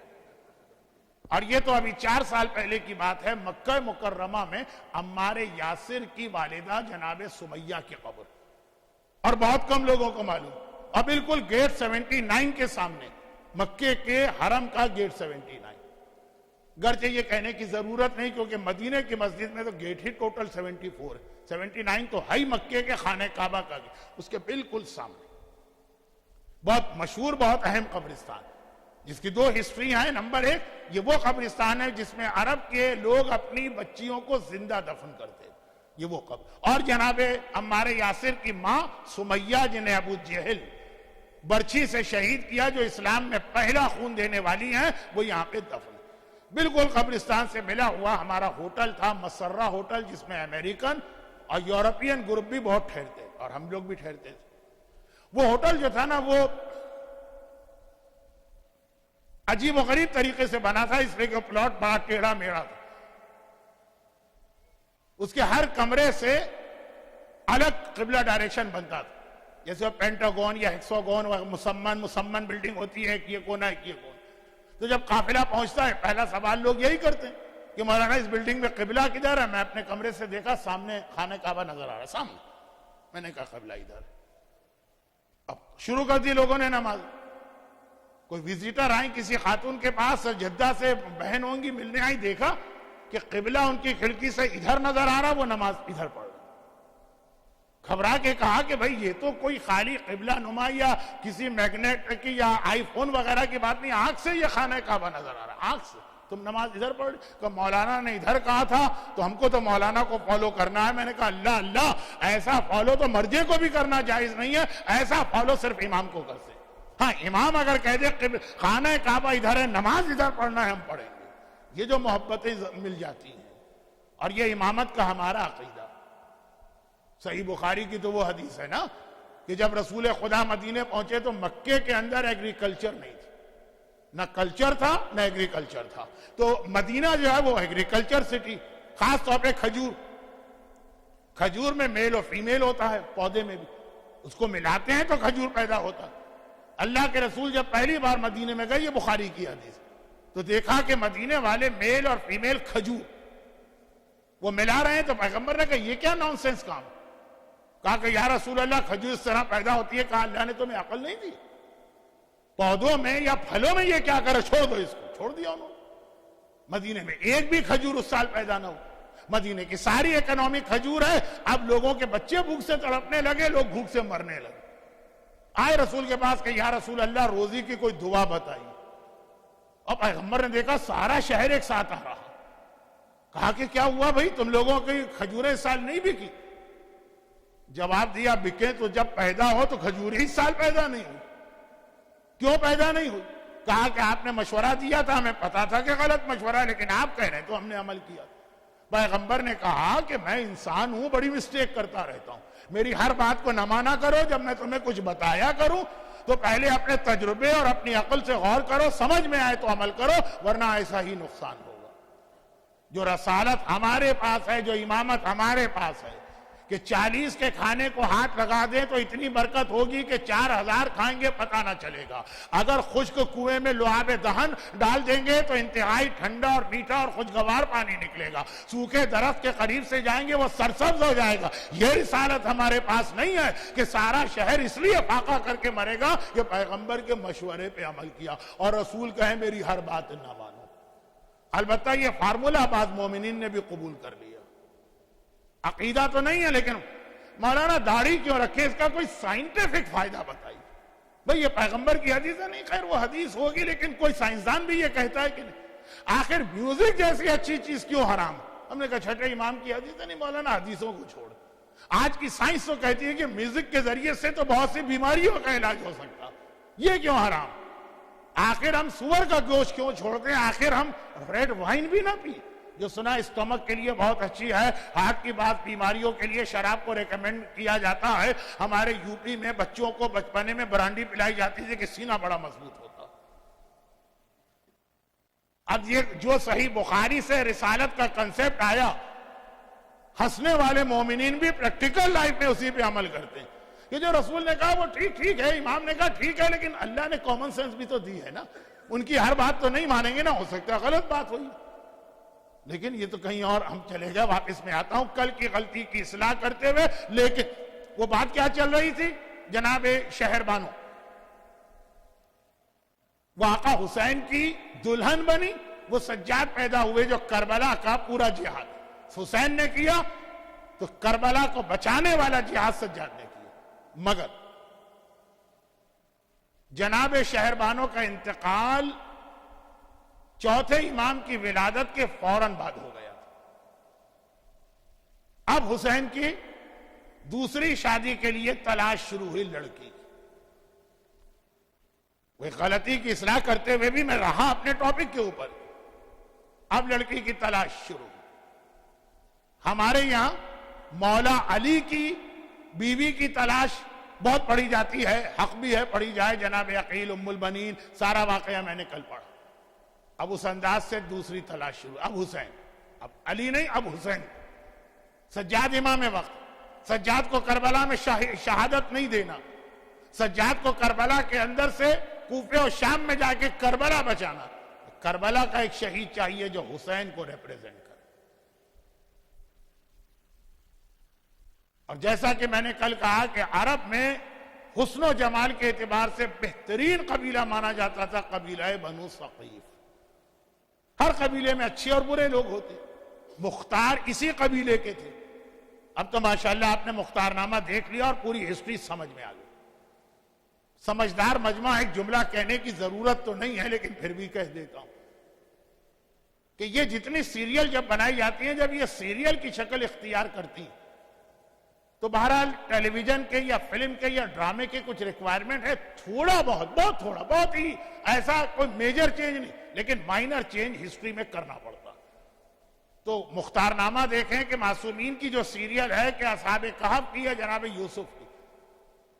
اور یہ تو ابھی 4 سال پہلے کی بات ہے، مکہ مکرمہ میں عمار یاسر کی والدہ جناب سمیہ کی قبر، اور بہت کم لوگوں کو معلوم، اور بالکل گیٹ 79 کے سامنے، مکے کے حرم کا گیٹ 79، گرچہ یہ کہنے کی ضرورت نہیں کیونکہ مدینہ کی مسجد میں تو گیٹ ہی ٹوٹل 74 ہے، 79 تو ہے مکے کے خانہ کعبہ کا گیٹ، اس کے بالکل سامنے بہت مشہور، بہت اہم قبرستان، جس کی 2 ہسٹری ہیں۔ نمبر 1، یہ وہ قبرستان ہے جس میں عرب کے لوگ اپنی بچیوں کو زندہ دفن کرتے ہیں، یہ وہ قبر، اور جناب عمار یاسر کی ماں سمیہ جنہیں ابو جہل برچھی سے شہید کیا، جو اسلام میں پہلا خون دینے والی ہیں، وہ یہاں پہ دفن۔ بالکل قبرستان سے ملا ہوا ہمارا ہوٹل تھا، مسرہ ہوٹل، جس میں امریکن اور یورپین گروپ بھی بہت ٹھہرتے اور ہم لوگ بھی ٹھہرتے تھے۔ وہ ہوٹل جو تھا نا، وہ عجیب و غریب طریقے سے بنا تھا، اس لیے کہ پلاٹ بڑا ٹیڑھا میڑھا تھا، اس کے ہر کمرے سے الگ قبلہ ڈائریکشن بنتا تھا، جیسے پینٹاگون یا ہیکساگون مسمن بلڈنگ ہوتی ہے، ایک یہ کونا ایک یہ کونا۔ تو جب قافلہ پہنچتا ہے، پہلا سوال لوگ یہی کرتے ہیں کہ مولانا اس بلڈنگ میں قبلہ کدھر ہے؟ میں اپنے کمرے سے دیکھا، سامنے خانہ کعبہ نظر آ رہا ہے، سامنے، میں نے کہا قبلہ ادھر ہے۔ اب شروع کر دی لوگوں نے نماز، کوئی وزیٹر آئیں کسی خاتون کے پاس، جدہ سے بہن ہوں گی، ملنے آئی، دیکھا کہ قبلہ ان کی کھڑکی سے ادھر نظر آ رہا، وہ نماز ادھر پڑھ رہا۔ گھبرا کے کہا کہ بھائی یہ تو کوئی خالی قبلہ نما یا کسی میگنیٹ کی یا آئی فون وغیرہ کی بات نہیں، آنکھ سے یہ خانہ کعبہ نظر آ رہا، آنکھ سے تم نماز ادھر پڑھ۔ کہ مولانا نے ادھر کہا تھا تو ہم کو تو مولانا کو فالو کرنا ہے۔ میں نے کہا اللہ اللہ، ایسا فالو تو مرجے کو بھی کرنا جائز نہیں ہے، ایسا فالو صرف امام کو کرتے۔ ہاں، امام اگر کہہ دے خانہ کعبہ ادھر ہے، نماز ادھر پڑھنا ہے، ہم پڑھیں گے۔ یہ جو محبتیں مل جاتی ہیں، اور یہ امامت کا ہمارا عقیدہ۔ صحیح بخاری کی تو وہ حدیث ہے نا کہ جب رسول خدا مدینے پہنچے تو مکے کے اندر ایگریکلچر نہیں تھی، نہ کلچر تھا نہ ایگریکلچر تھا، تو مدینہ جو ہے وہ ایگریکلچر سٹی، خاص طور پہ کھجور میں میل اور فیمیل ہوتا ہے، پودے میں بھی اس کو ملاتے ہیں تو کھجور پیدا ہوتا ہے۔ اللہ کے رسول جب پہلی بار مدینے میں گئے، یہ بخاری کی حدیث، تو دیکھا کہ مدینے والے میل اور فیمیل کھجور وہ ملا رہے ہیں، تو پیغمبر نے کہا یہ کیا نان سینس کام؟ کہا کہ یا رسول اللہ کھجور اس طرح پیدا ہوتی ہے۔ کہا اللہ نے تمہیں عقل نہیں دی؟ پودوں میں یا پھلوں میں یہ کیا کرے، چھوڑ دو اس کو۔ چھوڑ دیا انہوں نے۔ مدینے میں ایک بھی کھجور اس سال پیدا نہ ہو، مدینے کی ساری اکنامی کھجور ہے۔ اب لوگوں کے بچے بھوک سے تڑپنے لگے، لوگ بھوک سے مرنے لگے۔ آئے رسول کے پاس کہ یا رسول اللہ روزی کی کوئی دعا بتائیے۔ اور پیغمبر نے دیکھا سارا شہر ایک ساتھ آ رہا۔ کہا کہ کیا ہوا بھائی، تم لوگوں کی کھجوریں اس سال نہیں بکی؟ جواب دیا بکے تو جب پیدا ہو، تو کھجور ہی اس سال پیدا نہیں ہوئی۔ کیوں پیدا نہیں ہوئی؟ کہا کہ آپ نے مشورہ دیا تھا، ہمیں پتا تھا کہ غلط مشورہ ہے، لیکن آپ کہہ رہے ہیں تو ہم نے عمل کیا۔ پیغمبر نے کہا کہ میں انسان ہوں، بڑی مسٹیک کرتا رہتا ہوں، میری ہر بات کو نہ مانا کرو، جب میں تمہیں کچھ بتایا کروں تو پہلے اپنے تجربے اور اپنی عقل سے غور کرو، سمجھ میں آئے تو عمل کرو، ورنہ ایسا ہی نقصان ہوگا۔ جو رسالت ہمارے پاس ہے، جو امامت ہمارے پاس ہے کہ 40 کے کھانے کو ہاتھ لگا دیں تو اتنی برکت ہوگی کہ 4000 کھائیں گے پتہ نہ چلے گا۔ اگر خشک کنویں میں لعاب دہن ڈال دیں گے تو انتہائی ٹھنڈا اور میٹھا اور خوشگوار پانی نکلے گا، سوکھے درخت کے قریب سے جائیں گے وہ سرسبز ہو جائے گا۔ یہ رسالت ہمارے پاس نہیں ہے کہ سارا شہر اس لیے فاقہ کر کے مرے گا کہ پیغمبر کے مشورے پہ عمل کیا اور رسول کہے میری ہر بات نہ مانو۔ البتہ یہ فارمولہ بعض مومنین نے بھی قبول کر لیا، عقیدہ تو نہیں ہے، لیکن مولانا داڑھی کیوں رکھے، اس کا کوئی سائنٹیفک فائدہ بتائیے۔ بھئی یہ پیغمبر کی حدیث ہے، نہیں خیر وہ حدیث ہوگی لیکن کوئی سائنسدان بھی یہ کہتا ہے کہ نہیں۔ آخر میوزک جیسی اچھی چیز کیوں حرام؟ ہم نے کہا چھٹے امام کی حدیث ہے، نہیں مولانا حدیثوں کو چھوڑ، آج کی سائنس تو کہتی ہے کہ میوزک کے ذریعے سے تو بہت سی بیماریوں کا علاج ہو سکتا، یہ کیوں حرام؟ آخر ہم سور کا گوشت کیوں چھوڑتے ہیں؟ آخر ہم ریڈ وائن بھی نہ پی جو سنا اسٹمک کے لیے بہت اچھی ہے، ہارٹ کی بعض بیماریوں کے لیے شراب کو ریکمینڈ کیا جاتا ہے۔ ہمارے یوپی میں بچوں کو بچپنے میں برانڈی پلائی جاتی ہے کہ سینہ بڑا مضبوط ہوتا۔ اب یہ جو صحیح بخاری سے رسالت کا کنسیپٹ آیا، ہنسنے والے مومنین بھی پریکٹیکل لائف میں اسی پہ عمل کرتے ہیں کہ جو رسول نے کہا وہ ٹھیک ہے، امام نے کہا ٹھیک ہے، لیکن اللہ نے کامن سینس بھی تو دی ہے نا، ان کی ہر بات تو نہیں مانیں گے نا، ہو سکتا ہے غلط بات ہوئی، لیکن یہ تو کہیں اور ہم چلے گئے۔ واپس میں آتا ہوں کل کی غلطی کی اصلاح کرتے ہوئے، لیکن وہ بات کیا چل رہی تھی؟ جناب شہر بانو وہ آقا حسین کی دلہن بنی، وہ سجاد پیدا ہوئے جو کربلا کا پورا جہاد حسین نے کیا، تو کربلا کو بچانے والا جہاد سجاد نے کیا، مگر جناب شہر بانو کا انتقال چوتھے امام کی ولادت کے فوراً بعد ہو گیا تھا۔ اب حسین کی دوسری شادی کے لیے تلاش شروع ہوئی لڑکی کی۔ وہ غلطی کی اصلاح کرتے ہوئے بھی میں رہا اپنے ٹاپک کے اوپر، اب لڑکی کی تلاش شروع ہوئی۔ ہمارے یہاں مولا علی کی بیوی کی تلاش بہت پڑھی جاتی ہے، حق بھی ہے پڑھی جائے، جناب عقیل ام البنین، سارا واقعہ میں نے کل پڑھا۔ اب اس انداز سے دوسری تلاش شروع، اب حسین، اب علی نہیں، اب حسین۔ سجاد امام وقت، سجاد کو کربلا میں شہادت نہیں دینا، سجاد کو کربلا کے اندر سے کوفے اور شام میں جا کے کربلا بچانا۔ کربلا کا ایک شہید چاہیے جو حسین کو ریپریزنٹ کرے۔ اور جیسا کہ میں نے کل کہا کہ عرب میں حسن و جمال کے اعتبار سے بہترین قبیلہ مانا جاتا تھا قبیلہ بنو ثقیف۔ ہر قبیلے میں اچھے اور برے لوگ ہوتے، مختار اسی قبیلے کے تھے۔ اب تو ماشاءاللہ آپ نے مختار نامہ دیکھ لیا اور پوری ہسٹری سمجھ میں آ گئی۔ سمجھدار مجمع ایک جملہ کہنے کی ضرورت تو نہیں ہے، لیکن پھر بھی کہہ دیتا ہوں کہ یہ جتنی سیریل جب بنائی جاتی ہیں، جب یہ سیریل کی شکل اختیار کرتی ہیں تو بہرحال ٹیلی ویژن کے یا فلم کے یا ڈرامے کے کچھ ریکوائرمنٹ ہے، تھوڑا بہت ہی، ایسا کوئی میجر چینج نہیں، لیکن مائنر چینج ہسٹری میں کرنا پڑتا۔ تو مختار نامہ دیکھیں کہ معصومین کی جو سیریل ہے کہ اصحاب کہف کی ہے جناب یوسف کی،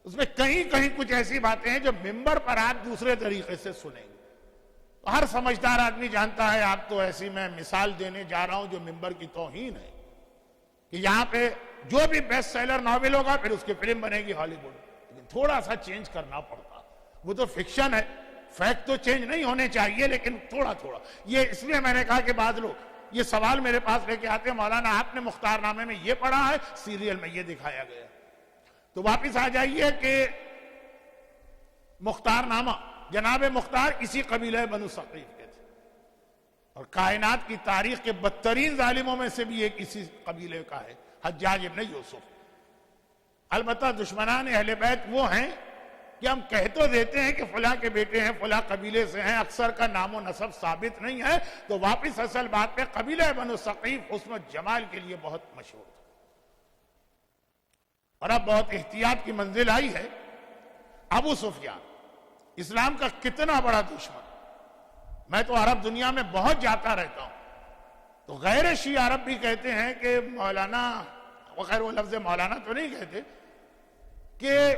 اس میں کہیں کچھ ایسی باتیں ہیں جو ممبر پر آپ دوسرے طریقے سے سنیں گے۔ تو ہر سمجھدار آدمی جانتا ہے، آپ تو ایسی میں مثال دینے جا رہا ہوں جو ممبر کی توہین ہے، کہ یہاں پہ جو بھی بیسٹ سیلر ناول ہوگا پھر اس کی فلم بنے گی ہالی ووڈ، لیکن تھوڑا سا چینج کرنا پڑتا۔ وہ تو فکشن ہے، فیکٹ تو چینج نہیں ہونے چاہیے، لیکن تھوڑا یہ اس لیے میں نے کہا کہ بعض لوگ یہ سوال میرے پاس لے کے آتے ہیں، مولانا آپ نے مختار نامے میں یہ پڑھا ہے، سیریل میں یہ دکھایا گیا۔ تو واپس آ جائیے کہ مختار نامہ، جناب مختار اسی قبیلہ بنو ثقیف کے تھے، اور کائنات کی تاریخ کے بدترین ظالموں میں سے بھی ایک اسی قبیلے کا ہے، حجاج ابن یوسف۔ البتہ دشمنان اہل بیت وہ ہیں کہ ہم کہہ تو دیتے ہیں کہ فلاں کے بیٹے ہیں، فلاں قبیلے سے ہیں، اکثر کا نام و نسب ثابت نہیں ہے۔ تو واپس اصل بات پہ، قبیلہ بنو ثقیف حسن و جمال کے لیے بہت مشہور تھا، اور اب بہت احتیاط کی منزل آئی ہے۔ ابو سفیان اسلام کا کتنا بڑا دشمن، میں تو عرب دنیا میں بہت جاتا رہتا ہوں، تو غیر شیعہ عرب بھی کہتے ہیں کہ مولانا، وخیر وہ لفظ مولانا تو نہیں کہتے، کہ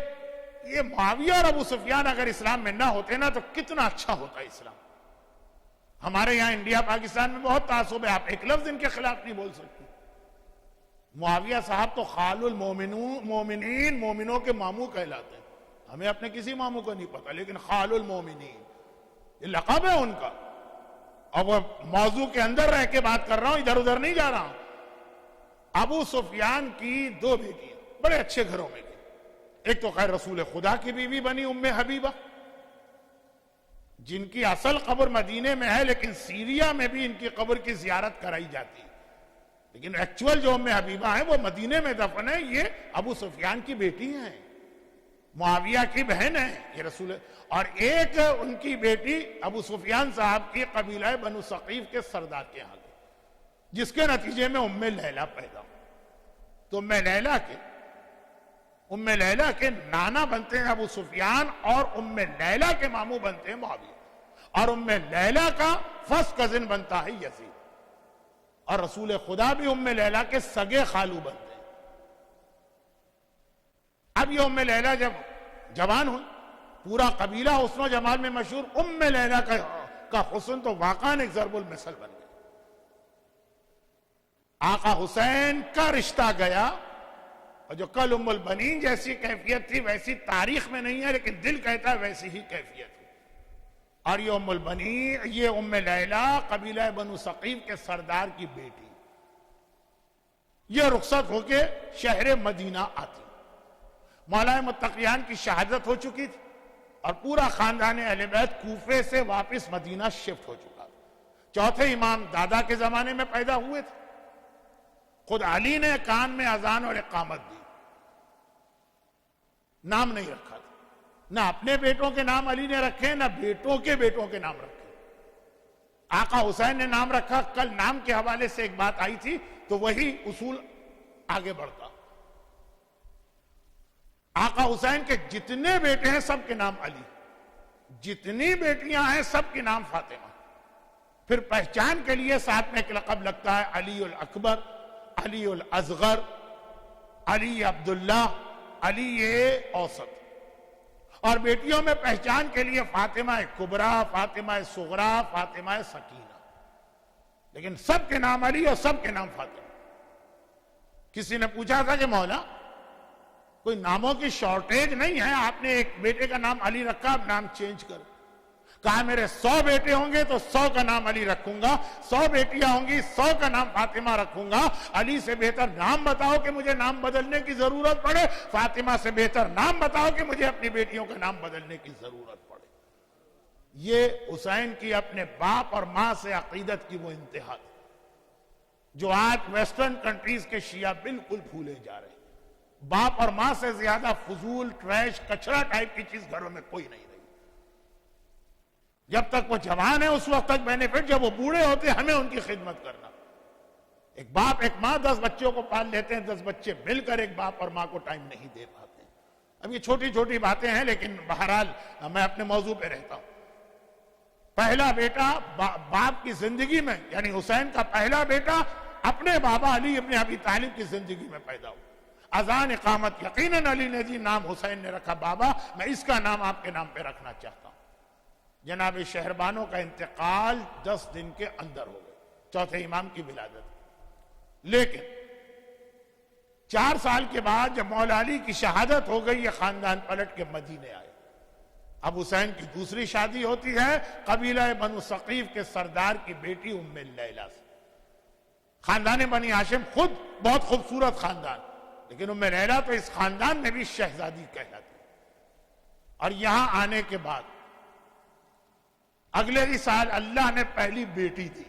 یہ معاویہ اور ابو سفیان اگر اسلام میں نہ ہوتے نا تو کتنا اچھا ہوتا اسلام. ہمارے یہاں انڈیا پاکستان میں بہت تعصب ہے، آپ ایک لفظ ان کے خلاف نہیں بول سکتے. معاویہ صاحب تو خال المومنین، مومنوں کے ماموں کہلاتے ہیں. ہمیں اپنے کسی ماموں کو نہیں پتا، لیکن خال المومنین یہ لقب ہے ان کا. اور وہ موضوع کے اندر رہ کے بات کر رہا ہوں، ادھر ادھر نہیں جا رہا ہوں. ابو سفیان کی 2 بیٹیاں بڑے اچھے گھروں میں گئی. ایک تو خیر رسول خدا کی بیوی بنی ام حبیبہ، جن کی اصل قبر مدینے میں ہے، لیکن سیریا میں بھی ان کی قبر کی زیارت کرائی جاتی ہے. لیکن ایکچول جو ام حبیبہ ہیں وہ مدینے میں دفن ہے. یہ ابو سفیان کی بیٹی ہیں، معاویہ کی بہن ہے یہ رسول. اور ایک ان کی بیٹی ابو سفیان صاحب کی قبیلہ بنو ثقیف کے سردار کے ہاں گئی، جس کے نتیجے میں ام لیلہ پیدا ہو. تو ام لیلہ کے نانا بنتے ہیں ابو سفیان، اور ام لیلہ کے ماموں بنتے ہیں معاویہ. اور ام لیلہ کا فرسٹ کزن بنتا ہے یزید. اور رسول خدا بھی ام لیلہ کے سگے خالو بنتے ہیں. اب یہ ام لیلہ جب جوان ہوئی، پورا قبیلہ حسن و جمال میں مشہور، ام لیلہ کا حسن تو واقعاً ایک ضرب المثل بن گیا. آقا حسین کا رشتہ گیا، اور جو کل ام البنین جیسی کیفیت تھی ویسی تاریخ میں نہیں ہے، لیکن دل کہتا ہے ویسی ہی کیفیت ہے. اور یہ ام البنین، یہ ام لیلہ قبیلہ بنو ثقیف کے سردار کی بیٹی، یہ رخصت ہو کے شہر مدینہ آتی. مولا متقیان کی شہادت ہو چکی تھی، اور پورا خاندان اہل بیت کوفے سے واپس مدینہ شفٹ ہو چکا تھا. چوتھے امام دادا کے زمانے میں پیدا ہوئے تھے. خود علی نے کان میں اذان اور اقامت دی. نام نہیں رکھا تھا، نہ اپنے بیٹوں کے نام علی نے رکھے، نہ بیٹوں کے بیٹوں کے نام رکھے. آقا حسین نے نام رکھا. کل نام کے حوالے سے ایک بات آئی تھی تو وہی اصول آگے بڑھتا. آقا حسین کے جتنے بیٹے ہیں سب کے نام علی، جتنی بیٹیاں ہیں سب کے نام فاطمہ. پھر پہچان کے لیے ساتھ میں ایک لقب لگتا ہے، علی الاکبر، علی الاصغر، علی عبداللہ، علی اوسط. اور بیٹیوں میں پہچان کے لیے فاطمہ کبریٰ، فاطمہ صغریٰ، فاطمہ سکینہ. لیکن سب کے نام علی اور سب کے نام فاطمہ. کسی نے پوچھا تھا کہ مولا کوئی ناموں کی شارٹیج نہیں ہے، آپ نے ایک بیٹے کا نام علی رکھا، اب نام چینج کرو. کہا میرے 100 بیٹے ہوں گے تو 100 کا نام علی رکھوں گا، 100 بیٹیاں ہوں گی 100 کا نام فاطمہ رکھوں گا. علی سے بہتر نام بتاؤ کہ مجھے نام بدلنے کی ضرورت پڑے، فاطمہ سے بہتر نام بتاؤ کہ مجھے اپنی بیٹیوں کا نام بدلنے کی ضرورت پڑے. یہ حسین کی اپنے باپ اور ماں سے عقیدت کی وہ انتہا تھی جو آج ویسٹرن کنٹریز کے شیعہ بالکل بھولے جا رہے ہیں. باپ اور ماں سے زیادہ فضول، ٹریش، کچرا ٹائپ کی چیز گھروں میں کوئی نہیں رہی. جب تک وہ جوان ہے اس وقت تک بینیفٹ، جب وہ بوڑھے ہوتے ہیں ہمیں ان کی خدمت کرنا. ایک باپ ایک ماں 10 بچوں کو پال لیتے ہیں، 10 بچے مل کر ایک باپ اور ماں کو ٹائم نہیں دے پاتے. اب یہ چھوٹی چھوٹی باتیں ہیں، لیکن بہرحال میں اپنے موضوع پہ رہتا ہوں. پہلا بیٹا باپ کی زندگی میں، یعنی حسین کا پہلا بیٹا اپنے بابا علی ابن ابی طالب کی زندگی میں پیدا ہوا. اذان اقامت یقیناً علی نے دی، نام حسین نے رکھا. بابا میں اس کا نام آپ کے نام پہ رکھنا چاہتا ہوں. جناب شہربانو کا انتقال 10 دن کے اندر ہو گئے، چوتھے امام کی ولادت. لیکن 4 سال کے بعد جب مولا علی کی شہادت ہو گئی، یہ خاندان پلٹ کے مدینے آئے. اب حسین کی دوسری شادی ہوتی ہے قبیلہ بنو ثقیف کے سردار کی بیٹی ام لیلہ سے. خاندان بنی ہاشم خود بہت خوبصورت خاندان، لیکن ام لیلہ تو اس خاندان میں بھی شہزادی کہلاتی. اور یہاں آنے کے بعد اگلے ہی سال اللہ نے پہلی بیٹی دی.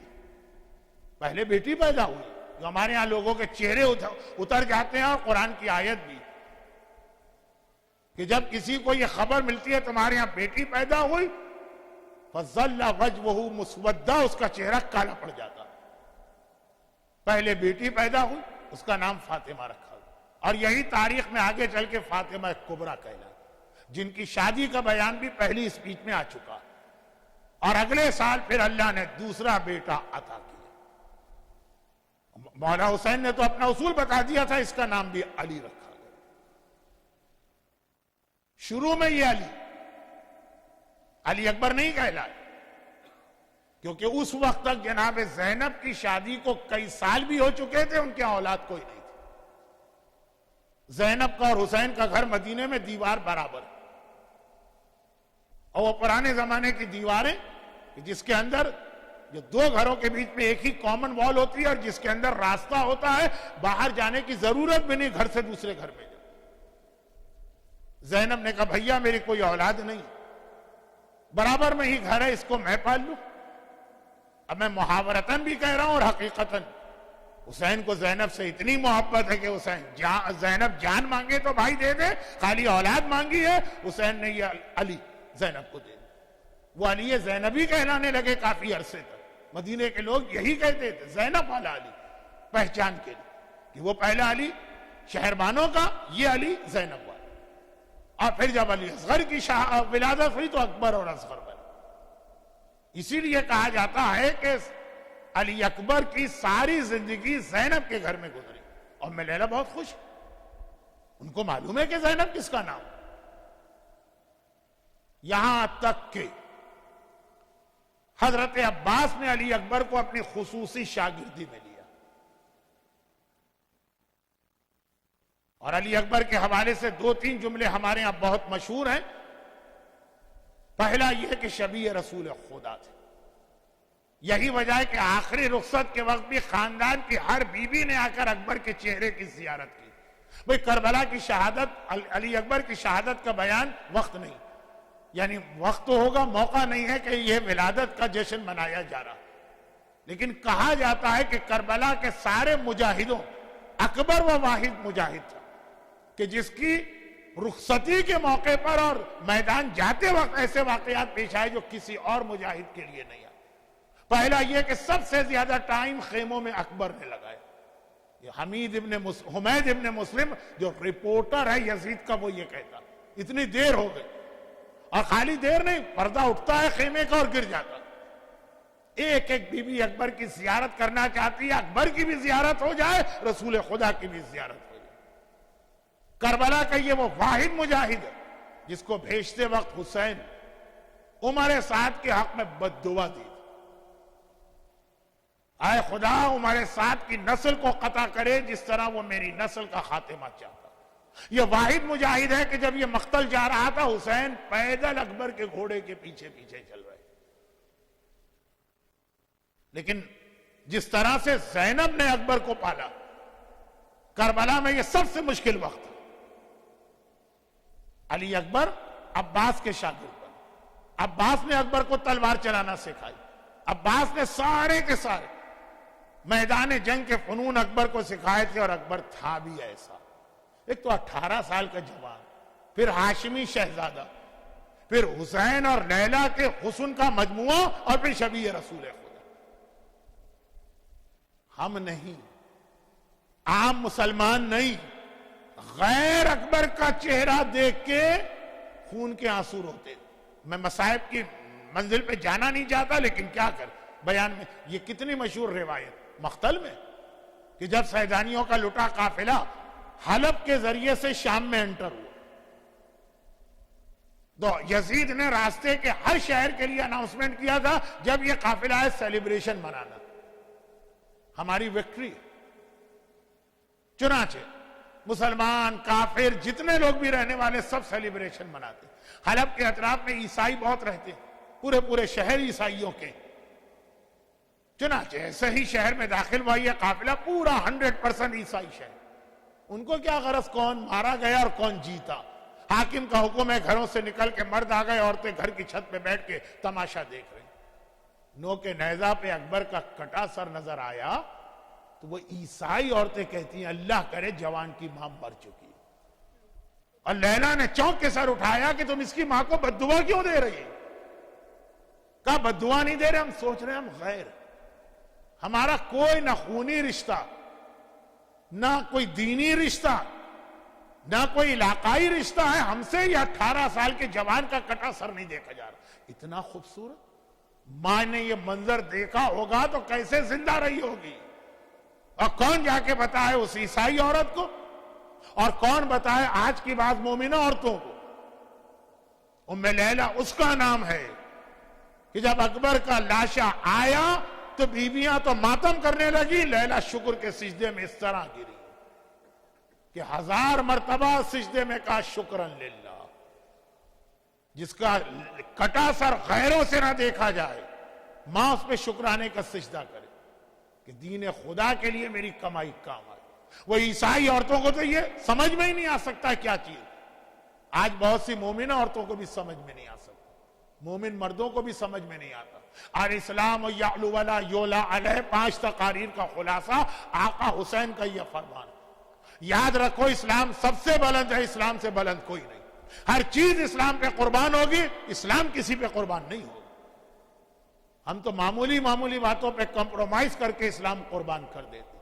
پہلے بیٹی پیدا ہوئی، جو ہمارے ہاں لوگوں کے چہرے اتر جاتے ہیں. اور قرآن کی آیت بھی کہ جب کسی کو یہ خبر ملتی ہے تمہارے ہاں بیٹی پیدا ہوئی، فَظَلَّ وَجْوَهُ مُسْوَدًّا، اس کا چہرہ کالا پڑ جاتا. پہلے بیٹی پیدا ہوئی، اس کا نام فاطمہ رکھا. اور یہی تاریخ میں آگے چل کے فاطمہ کبریٰ کہلاتی، جن کی شادی کا بیان بھی پہلی اسپیچ میں آ چکا. اور اگلے سال پھر اللہ نے دوسرا بیٹا عطا کیا. مولا حسین نے تو اپنا اصول بتا دیا تھا، اس کا نام بھی علی رکھا گیا. شروع میں یہ علی اکبر نہیں کہلائے، کیونکہ اس وقت تک جناب زینب کی شادی کو کئی سال بھی ہو چکے تھے، ان کے اولاد کوئی نہیں تھی. زینب کا اور حسین کا گھر مدینے میں دیوار برابر ہے، اور وہ پرانے زمانے کی دیواریں جس کے اندر جو دو گھروں کے بیچ میں ایک ہی کامن وال ہوتی ہے اور جس کے اندر راستہ ہوتا ہے، باہر جانے کی ضرورت بھی نہیں گھر سے دوسرے گھر میں. زینب نے کہا بھیا میری کوئی اولاد نہیں، برابر میں ہی گھر ہے، اس کو میں پال لوں. اب میں محاورتاً بھی کہہ رہا ہوں اور حقیقتاً حسین کو زینب سے اتنی محبت ہے کہ زینب جان مانگے تو بھائی دے دے، خالی اولاد مانگی ہے حسین نے یہ علی زینب کو دے دے. وہ علی زینبی کہلانے لگے کافی عرصے تک. مدینے کے لوگ یہی کہتے تھے زینب والا علی، پہچان کے لیے کہ وہ پہلا علی شہربانوں کا، یہ علی زینب والا. اور پھر جب علی اصغر کی ولادت ہوئی تو اکبر اور اصغر بنے. اسی لیے کہا جاتا ہے کہ علی اکبر کی ساری زندگی زینب کے گھر میں گزری. اور میں لیلا بہت خوش ہوں، ان کو معلوم ہے کہ زینب کس کا نام. یہاں تک کہ حضرت عباس نے علی اکبر کو اپنی خصوصی شاگردی میں لیا. اور علی اکبر کے حوالے سے 2-3 جملے ہمارے ہاں بہت مشہور ہیں. پہلا یہ کہ شبیہ رسول خدا تھے. یہی وجہ ہے کہ آخری رخصت کے وقت بھی خاندان کی ہر بیوی نے آ کر اکبر کے چہرے کی زیارت کی. بھئی کربلا کی شہادت، علی اکبر کی شہادت کا بیان وقت نہیں، یعنی وقت تو ہوگا، موقع نہیں ہے کہ یہ ولادت کا جشن منایا جا رہا، لیکن کہا جاتا ہے کہ کربلا کے سارے مجاہدوں اکبر وہ واحد مجاہد تھا کہ جس کی رخصتی کے موقع پر اور میدان جاتے وقت ایسے واقعات پیش آئے جو کسی اور مجاہد کے لیے نہیں آئے. پہلا یہ کہ سب سے زیادہ ٹائم خیموں میں اکبر نے لگایا. یہ حمید ابن مسلم جو رپورٹر ہے یزید کا، وہ یہ کہتا اتنی دیر ہو گئی. اور خالی دیر نہیں، پردہ اٹھتا ہے خیمے کا اور گر جاتا. ایک ایک بی بی اکبر کی زیارت کرنا چاہتی ہے، اکبر کی بھی زیارت ہو جائے، رسول خدا کی بھی زیارت ہو جائے. کربلا کا یہ وہ واحد مجاہد ہے جس کو بھیجتے وقت حسین عمر سعد کے حق میں بد دعا دی. اے خدا عمر سعد کی نسل کو قطع کرے جس طرح وہ میری نسل کا خاتمہ چاہتا. یہ واحد مجاہد ہے کہ جب یہ مقتل جا رہا تھا حسین پیدل اکبر کے گھوڑے کے پیچھے پیچھے چل رہے. لیکن جس طرح سے زینب نے اکبر کو پالا، کربلا میں یہ سب سے مشکل وقت. علی اکبر عباس کے شاگرد بنے. عباس نے اکبر کو تلوار چلانا سکھائی. عباس نے سارے کے سارے میدان جنگ کے فنون اکبر کو سکھائے تھے، اور اکبر تھا بھی ایسا. ایک تو 18 سال کا جوان، پھر ہاشمی شہزادہ، پھر حسین اور لیلا کے حسن کا مجموعہ، اور پھر شبیہ رسول خدا. ہم نہیں، عام مسلمان نہیں، غیر اکبر کا چہرہ دیکھ کے خون کے آنسو روتے. میں مصائب کی منزل پہ جانا نہیں چاہتا، لیکن کیا کر بیان میں یہ کتنی مشہور روایت مقتل میں کہ جب سیدانیوں کا لٹا قافلہ حلب کے ذریعے سے شام میں انٹر ہوا تو یزید نے راستے کے ہر شہر کے لیے اناؤنسمنٹ کیا تھا جب یہ قافلہ ہے سیلیبریشن منانا، ہماری وکٹری. چنانچہ مسلمان کافر جتنے لوگ بھی رہنے والے سب سیلیبریشن مناتے. حلب کے اطراف میں عیسائی بہت رہتے، پورے شہر عیسائیوں کے. چنانچہ ایسے ہی شہر میں داخل ہوا یہ قافلہ پورا 100% عیسائی شہر. ان کو کیا غرض کون مارا گیا اور کون جیتا. حاکم کا حکم ہے گھروں سے نکل کے مرد آ گئے، عورتیں گھر کی چھت پہ بیٹھ کے تماشا دیکھ رہے. نو کے نیزہ پہ اکبر کا کٹا سر نظر آیا تو وہ عیسائی عورتیں کہتی ہیں اللہ کرے جوان کی ماں مر چکی. اور لیلا نے چونک کے سر اٹھایا کہ تم اس کی ماں کو بددعا کیوں دے رہی. کہا بددعا نہیں دے رہے، ہم سوچ رہے ہیں ہم غیر، ہمارا کوئی نہ خونی رشتہ، نہ کوئی دینی رشتہ، نہ کوئی علاقائی رشتہ ہے، ہم سے یہ 18 سال کے جوان کا کٹا سر نہیں دیکھا جا رہا. اتنا خوبصورت. ماں نے یہ منظر دیکھا ہوگا تو کیسے زندہ رہی ہوگی. اور کون جا کے بتائے اس عیسائی عورت کو، اور کون بتائے آج کی بات مومنہ عورتوں کو؟ ام لیلہ اس کا نام ہے کہ جب اکبر کا لاشا آیا تو بیویاں تو ماتم کرنے لگی، لیلہ شکر کے سجدے میں اس طرح گری کہ 1000 مرتبہ سجدے میں کہا شکرن للہ، جس کا کٹا سر غیروں سے نہ دیکھا جائے، ماں اس پہ شکرانے کا سجدہ کرے کہ دین خدا کے لیے میری کمائی کام آئے۔ وہ عیسائی عورتوں کو تو یہ سمجھ میں ہی نہیں آ سکتا کیا چیز، آج بہت سی مومنہ عورتوں کو بھی سمجھ میں نہیں آ سکتا، مومن مردوں کو بھی سمجھ میں نہیں آتا۔ اور اسلام یعلو ولا یولا علیہ 5 تقاریر کا خلاصہ آقا حسین کا یہ فرمان۔ یاد رکھو اسلام سب سے بلند ہے، اسلام سے بلند کوئی نہیں، ہر چیز اسلام پہ قربان ہوگی، اسلام کسی پہ قربان نہیں ہوگا۔ ہم تو معمولی باتوں پہ کمپرومائز کر کے اسلام قربان کر دیتے،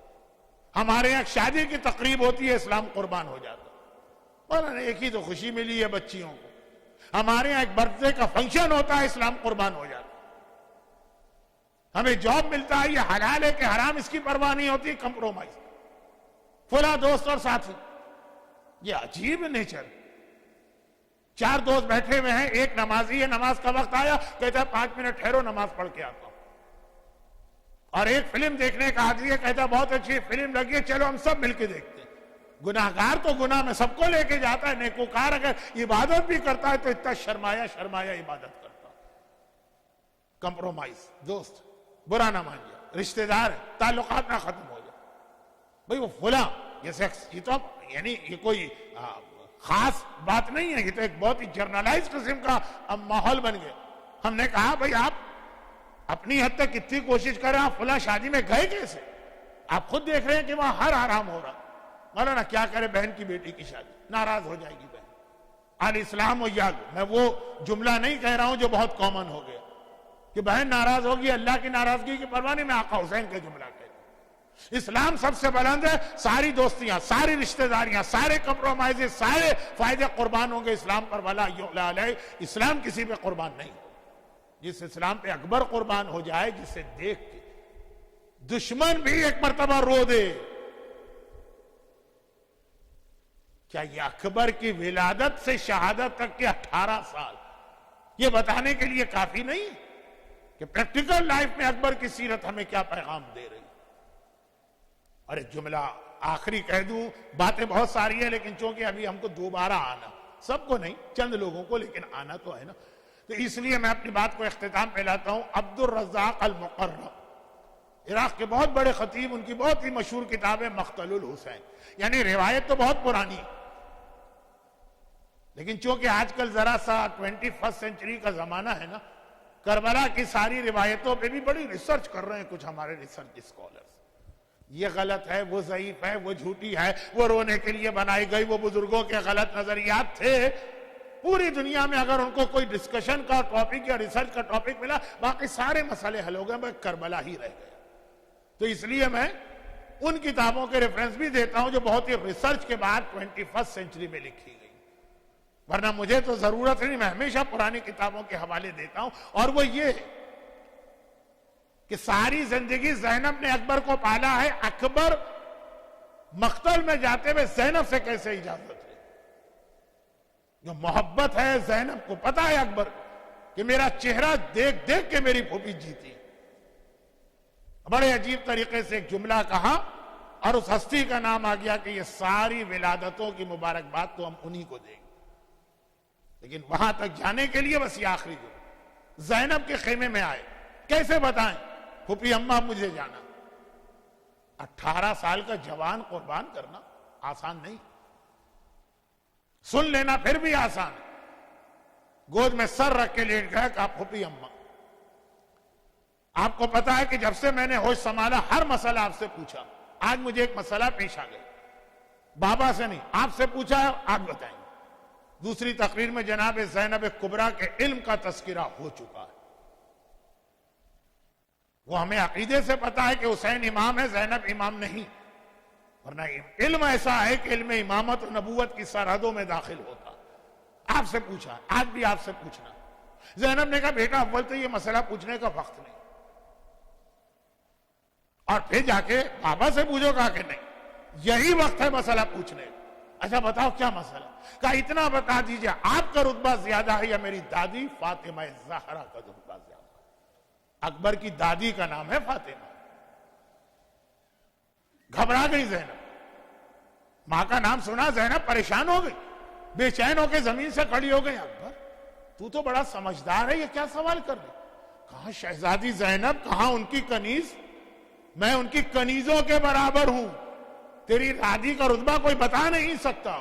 ہمارے یہاں شادی کی تقریب ہوتی ہے اسلام قربان ہو جاتا، اور ایک ہی تو خوشی ملی ہے بچیوں کو، ہمارے یہاں ایک برتھ ڈے کا فنکشن ہوتا ہے اسلام قربان ہو جاتا، ہمیں جاب ملتا ہے یہ حلال ہے کہ حرام اس کی پرواہ نہیں ہوتی، کمپرومائز فلاں دوست اور ساتھی، یہ عجیب نیچر۔ 4 دوست بیٹھے ہوئے ہیں، ایک نمازی ہے، نماز کا وقت آیا کہتا ہے 5 منٹ ٹھہرو نماز پڑھ کے آتا ہوں، اور ایک فلم دیکھنے کا عادی ہے، کہتا ہے بہت اچھی فلم لگی ہے چلو ہم سب مل کے دیکھتے ہیں۔ گناہگار تو گناہ میں سب کو لے کے جاتا ہے، نیکوکار اگر عبادت بھی کرتا ہے تو اتنا شرمایا عبادت کرتا ہے۔ کمپرومائز، دوست برا نہ مان جائے، رشتہ دار تعلقات نہ ختم ہو جائے، بھئی وہ فلاں جیسے یہ تو یعنی یہ کوئی خاص بات نہیں ہے، یہ تو ایک بہت ہی جرنلائز قسم کا اب ماحول بن گیا۔ ہم نے کہا بھئی آپ اپنی حد تک اتنی کوشش کریں، آپ فلاں شادی میں گئے کیسے؟ آپ خود دیکھ رہے ہیں کہ وہاں ہر حرام ہو رہا، مولانا کیا کرے بہن کی بیٹی کی شادی، ناراض ہو جائے گی بہن۔ الاسلام یعلو، میں وہ جملہ نہیں کہہ رہا ہوں جو بہت کامن ہو گیا کہ بہن ناراض ہوگی، اللہ کی ناراضگی کی پرواہ نہیں، میں آقا حسین کا جملہ کہتا ہوں۔ اسلام سب سے بلند ہے، ساری دوستیاں، ساری رشتہ داریاں، سارے کمپرومائز، سارے فائدے قربان ہوں گے اسلام پر، ولا یعلا علیہ، اسلام کسی پہ قربان نہیں ہو۔ جس اسلام پہ اکبر قربان ہو جائے، جسے دیکھ کے دشمن بھی ایک مرتبہ رو دے، کیا یہ اکبر کی ولادت سے شہادت تک کے 18 سال یہ بتانے کے لیے کافی نہیں کہ پریکٹیکل لائف میں اکبر کی سیرت ہمیں کیا پیغام دے رہی؟ اور ایک جملہ آخری کہہ دوں، باتیں بہت ساری ہیں لیکن چونکہ ابھی ہم کو دوبارہ آنا، سب کو نہیں چند لوگوں کو لیکن آنا تو ہے نا، تو اس لیے میں اپنی بات کو اختتام پہ لاتا ہوں۔ عبد الرزاق المقرب، عراق کے بہت بڑے خطیب، ان کی بہت ہی مشہور کتاب ہے مقتل الحسین، یعنی روایت تو بہت پرانی ہے لیکن چونکہ آج کل ذرا سا 21 سینچری کا زمانہ ہے نا، کربلا کی ساری روایتوں پہ بھی بڑی ریسرچ کر رہے ہیں کچھ ہمارے ریسرچ اسکالرز، یہ غلط ہے، وہ ضعیف ہے، وہ جھوٹی ہے، وہ رونے کے لیے بنائی گئی، وہ بزرگوں کے غلط نظریات تھے۔ پوری دنیا میں اگر ان کو کوئی ڈسکشن کا ٹاپک یا ریسرچ کا ٹاپک ملا، باقی سارے مسئلے حل ہو گئے، بس کربلا ہی رہ گیا۔ تو اس لیے میں ان کتابوں کے ریفرنس بھی دیتا ہوں جو بہت ہی ریسرچ کے بعد 21 سینچری میں لکھی گئی، ورنہ مجھے تو ضرورت نہیں، میں ہمیشہ پرانی کتابوں کے حوالے دیتا ہوں۔ اور وہ یہ کہ ساری زندگی زینب نے اکبر کو پالا ہے، اکبر مقتل میں جاتے ہوئے زینب سے کیسے اجازت ہے؟ جو محبت ہے زینب کو پتا ہے اکبر کہ میرا چہرہ دیکھ دیکھ کے میری پھوپھی جیتی، بڑے عجیب طریقے سے ایک جملہ کہا اور اس ہستی کا نام آ گیا کہ یہ ساری ولادتوں کی مبارکباد تو ہم انہی کو دیں گے، لیکن وہاں تک جانے کے لیے بس یہ آخری جو زینب کے خیمے میں آئے، کیسے بتائیں پھوپھی اماں مجھے جانا؟ 18 سال کا جوان قربان کرنا آسان نہیں، سن لینا پھر بھی آسان ہے۔ گود میں سر رکھ کے لیٹ گیا کہ آپ پھوپھی اماں، آپ کو پتا ہے کہ جب سے میں نے ہوش سنبھالا ہر مسئلہ آپ سے پوچھا، آج مجھے ایک مسئلہ پیش آ گیا، بابا سے نہیں آپ سے پوچھا ہے، آپ بتائیں گے۔ دوسری تقریر میں جناب زینب کبریٰ کے علم کا تذکرہ ہو چکا ہے، وہ ہمیں عقیدے سے پتا ہے کہ حسین امام ہے، زینب امام نہیں، ورنہ علم ایسا ہے کہ علم امامت و نبوت کی سرحدوں میں داخل ہوتا۔ آپ سے پوچھا، آج بھی آپ سے پوچھنا۔ زینب نے کہا بیٹا اول تو یہ مسئلہ پوچھنے کا وقت نہیں، اور پھر جا کے بابا سے پوچھو، کہا کہ نہیں، یہی وقت ہے مسئلہ پوچھنے کا۔ اچھا بتاؤ کیا مسئلہ؟ کہا اتنا بتا دیجئے، آپ کا رتبہ زیادہ ہے یا میری دادی فاطمہ زہرا کا رتبہ زیادہ ہے؟ اکبر کی دادی کا نام ہے فاطمہ۔ گھبرا گئی زینب، ماں کا نام سنا زینب پریشان ہو گئی، بے چین ہو کے زمین سے کھڑی ہو گئی۔ اکبر تو تو بڑا سمجھدار ہے، یہ کیا سوال کر رہے؟ کہاں شہزادی زینب، کہاں ان کی کنیز، میں ان کی کنیزوں کے برابر ہوں، تیری دادی کا رتبہ کوئی بتا نہیں سکتا۔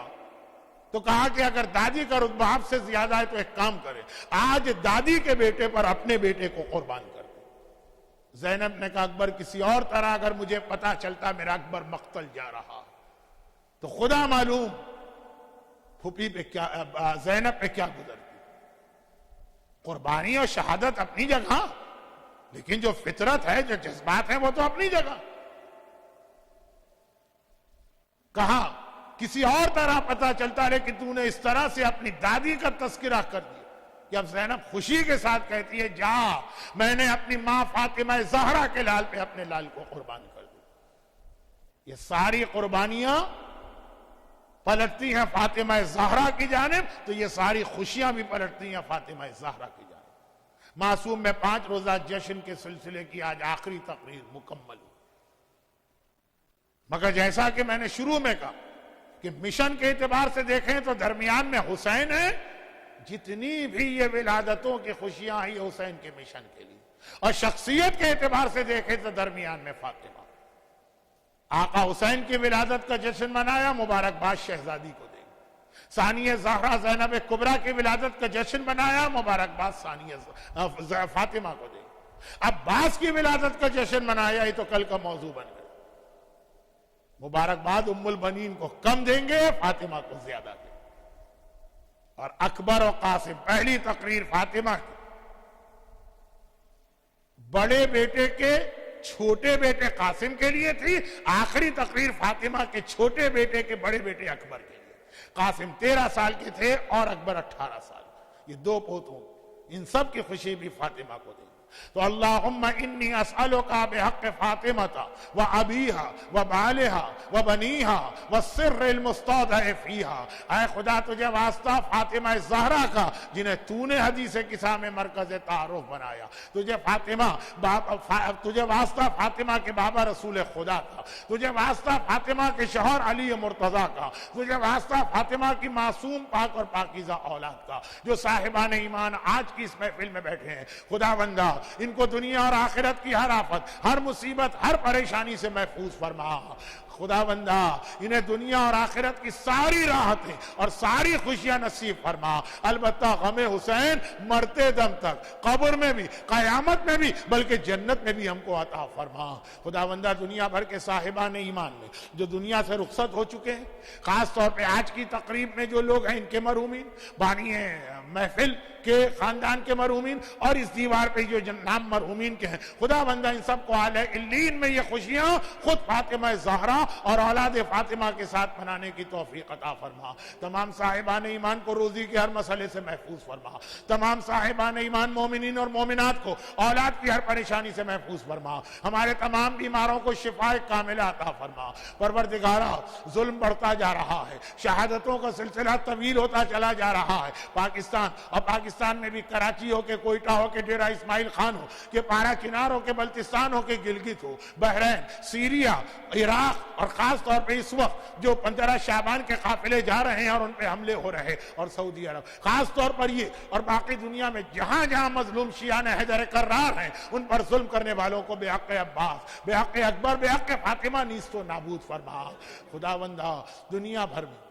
تو کہا کہ اگر دادی کا رتبہ آپ سے زیادہ ہے تو ایک کام کرے، آج دادی کے بیٹے پر اپنے بیٹے کو قربان کر دے۔ زینب نے کہا اکبر کسی اور طرح اگر مجھے پتا چلتا میرا اکبر مقتل جا رہا تو خدا معلوم پھوپھی پہ کیا، زینب پہ کیا گزرتی۔ قربانی اور شہادت اپنی جگہ، لیکن جو فطرت ہے، جو جذبات ہیں، وہ تو اپنی جگہ۔ کہا کسی اور طرح پتا چلتا لیکن تو نے اس طرح سے اپنی دادی کا تذکرہ کر دیا کہ اب زینب خوشی کے ساتھ کہتی ہے جا، میں نے اپنی ماں فاطمہ زہرا کے لال پہ اپنے لال کو قربان کر دیا۔ یہ ساری قربانیاں پلٹتی ہیں فاطمہ زہرا کی جانب، تو یہ ساری خوشیاں بھی پلٹتی ہیں فاطمہ زہرا کی جانب۔ معصوم میں 5 روزہ جشن کے سلسلے کی آج آخری تقریر مکمل ہوئی، مگر جیسا کہ میں نے شروع میں کہا کہ مشن کے اعتبار سے دیکھیں تو درمیان میں حسین ہے، جتنی بھی یہ ولادتوں کی خوشیاں ہیں یہ حسین کے مشن کے لیے، اور شخصیت کے اعتبار سے دیکھیں تو درمیان میں فاطمہ۔ آقا حسین کی ولادت کا جشن منایا، مبارکباد شہزادی کو دیں۔ ثانیہ زہرا زینب کبریٰ کی ولادت کا جشن منایا، مبارکباد ثانیہ فاطمہ کو دیں۔ عباس کی ولادت کا جشن منایا، یہ تو کل کا موضوع بن گیا، مبارکباد ام البنین کو کم دیں گے، فاطمہ کو زیادہ دیں گے۔ اور اکبر و قاسم، پہلی تقریر فاطمہ کی، بڑے بیٹے کے چھوٹے بیٹے قاسم کے لیے تھی، آخری تقریر فاطمہ کے چھوٹے بیٹے کے بڑے بیٹے اکبر کے لیے۔ قاسم 13 سال کے تھے اور اکبر 18 سال، یہ 2 پوتوں، ان سب کی خوشی بھی فاطمہ کو دیں۔ تو اللہم انی اسألک بحق فاطمہ و ابیہا و بالہا و بنیہا و سر المستودع فیہا، اے خدا تجھے واسطہ فاطمہ زہرا کا جنہیں تو نے حدیث قصہ میں مرکز تعارف بنایا، تجھے واسطہ فاطمہ کے بابا رسول خدا کا، تجھے واسطہ فاطمہ کے شوہر علی مرتضیٰ کا، تجھے واسطہ فاطمہ کی معصوم پاک اور پاکیزہ اولاد کا، جو صاحبان ایمان آج کی اس محفل میں بیٹھے ہیں۔ خدا بندہ ان کو دنیا اور آخرت کی ہر آفت، ہر مصیبت، ہر پریشانی سے محفوظ فرما۔ خدا بندہ انہیں دنیا اور آخرت کی ساری راحتیں اور ساری خوشیاں نصیب فرما، البتہ غم حسین مرتے دم تک، قبر میں بھی، قیامت میں بھی، بلکہ جنت میں بھی ہم کو عطا فرما۔ خدا بندہ دنیا بھر کے صاحبان ایمان میں جو دنیا سے رخصت ہو چکے ہیں، خاص طور پہ آج کی تقریب میں جو لوگ ہیں، ان کے مرحومین، بانی محفل کے خاندان کے مرحومین، اور اس دیوار پہ جو نام مرحومین کے ہیں، خدا بندہ ان سب کو اعلی علیین میں یہ خوشیاں خود فاطمہ زہرا اور اولاد فاطمہ کے ساتھ منانے کی توفیق عطا فرما۔ تمام صاحبان ایمان کو روزی کے ہر مسئلے سے محفوظ فرما۔ تمام صاحبان ایمان مومنین اور مومنات کو اولاد کی ہر پریشانی سے محفوظ فرما۔ ہمارے تمام بیماروں کو شفاء کاملہ عطا فرما۔ پروردگارا ظلم بڑھتا جا رہا ہے، شہادتوں کا سلسلہ طویل ہوتا چلا جا رہا ہے۔ پاکستان اور پاکستان میں بھی کراچی ہو کے کوئٹہ ہو کے ڈیرہ اسماعیل خان ہو کہ پارا چنار ہو کے بلتستان ہو کے گلگت ہو، بحرین، سیریا، عراق، اور خاص طور پہ اس وقت جو 15 شعبان کے قافلے جا رہے ہیں اور ان پہ حملے ہو رہے، اور سعودی عرب، خاص طور پر یہ اور باقی دنیا میں جہاں جہاں مظلوم شیعان حیدر کرار ہیں، ان پر ظلم کرنے والوں کو بے حق عباس، بے حق اکبر، بے حق فاطمہ نیست و نابود فرما۔ خدا بندہ دنیا بھر میں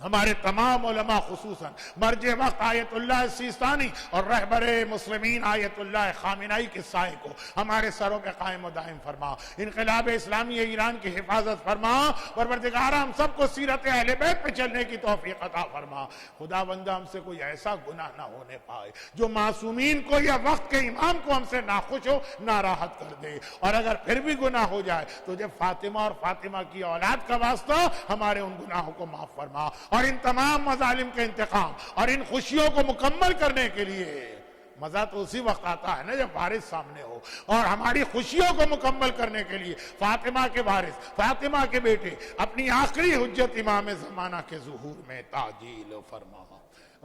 ہمارے تمام علماء خصوصاً مرج وقت آیت اللہ سیستانی اور رہبر مسلمین آیت اللہ خامنائی کے سائے کو ہمارے سروں پہ قائم و دائم فرما۔ انقلاب اسلامی ایران کی حفاظت فرما۔ پروردگار ہم سب کو سیرت اہل بیت پہ چلنے کی توفیق عطا فرما۔ خدا بندہ ہم سے کوئی ایسا گناہ نہ ہونے پائے جو معصومین کو یا وقت کے امام کو ہم سے ناخوش ہو، ناراحت کر دے، اور اگر پھر بھی گناہ ہو جائے تو جب فاطمہ اور فاطمہ کی اولاد کا واسطہ ہمارے ان گناہوں کو معاف فرما، اور ان تمام مظالم کے انتقام اور ان خوشیوں کو مکمل کرنے کے لیے مزہ تو اسی وقت آتا ہے نا جب وارث سامنے ہو. اور ہماری خوشیوں کو مکمل کرنے کے لیے فاطمہ کے وارث، فاطمہ کے بیٹے، اپنی آخری حجت امام زمانہ کے ظہور میں تعجیل فرما.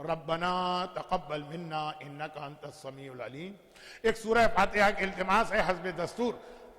ربنا تقبل منا انک انت السمیع العلیم. ایک سورہ فاتحہ کے التماس ہے حسب دستور.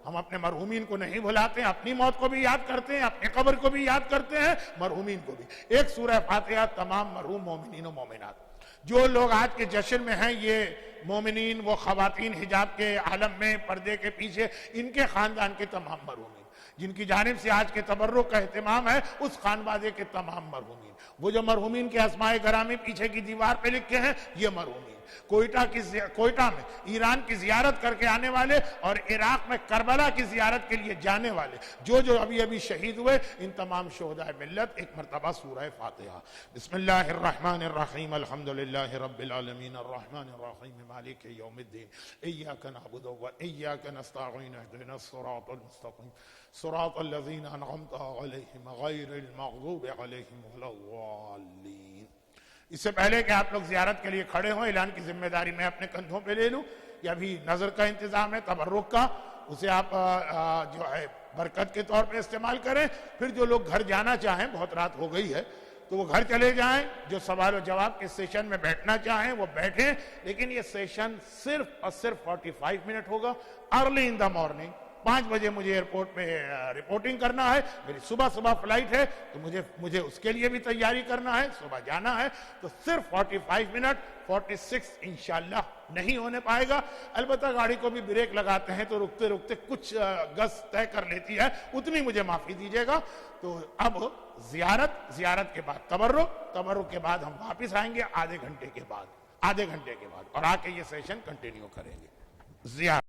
ہم اپنے مرحومین کو نہیں بھلاتے ہیں، اپنی موت کو بھی یاد کرتے ہیں، اپنی قبر کو بھی یاد کرتے ہیں، مرحومین کو بھی. ایک سورہ فاتحہ تمام مرحوم مومنین و مومنات جو لوگ آج کے جشن میں ہیں، یہ مومنین، وہ خواتین حجاب کے عالم میں پردے کے پیچھے، ان کے خاندان کے تمام مرحومین جن کی جانب سے آج کے تبرک کا اہتمام ہے، اس خانوادے کے تمام مرحومین. وہ جو مرحومین کے اسماء گرامی پیچھے کی دیوار پہ لکھے ہیں، یہ مرحومین. کوئٹہ میں ایران کی زیارت کر کے آنے والے اور عراق میں کربلا کی زیارت کے لیے جانے والے جو ابھی شہید ہوئے، ان تمام شہداء ملت ایک مرتبہ سورہ فاتحہ. بسم اللہ الرحمن الرحیم. الحمدللہ رب العالمین الرحمن الرحیم مالک یوم الدین. ایاک نعبد و ایاک نستعین. اهدنا الصراط المستقیم صراط الذین انعمت علیہم غیر المغضوب علیہم ولا الضالین. اس سے پہلے کہ آپ لوگ زیارت کے لیے کھڑے ہوں، اعلان کی ذمہ داری میں اپنے کندھوں پہ لے لوں. یہ ابھی نظر کا انتظام ہے تبرک کا، اسے آپ جو ہے برکت کے طور پہ استعمال کریں. پھر جو لوگ گھر جانا چاہیں، بہت رات ہو گئی ہے تو وہ گھر چلے جائیں. جو سوال و جواب کے سیشن میں بیٹھنا چاہیں وہ بیٹھیں، لیکن یہ سیشن صرف اور صرف 45 منٹ ہوگا. ارلی ان دا مارننگ 5 بجے مجھے ایئرپورٹ پہ رپورٹنگ کرنا ہے. میری صبح فلائٹ ہے تو مجھے اس کے لیے بھی تیاری کرنا ہے، صبح جانا ہے. تو صرف 45 منٹ، 46 انشاءاللہ نہیں ہونے پائے گا. البتہ گاڑی کو بھی بریک لگاتے ہیں تو رکتے رکتے کچھ گز طے کر لیتی ہے، اتنی مجھے معافی دیجیے گا. تو اب زیارت کے بعد تبرک کے بعد ہم واپس آئیں گے آدھے گھنٹے کے بعد اور آ کے یہ سیشن کنٹینیو کریں گے. زیارت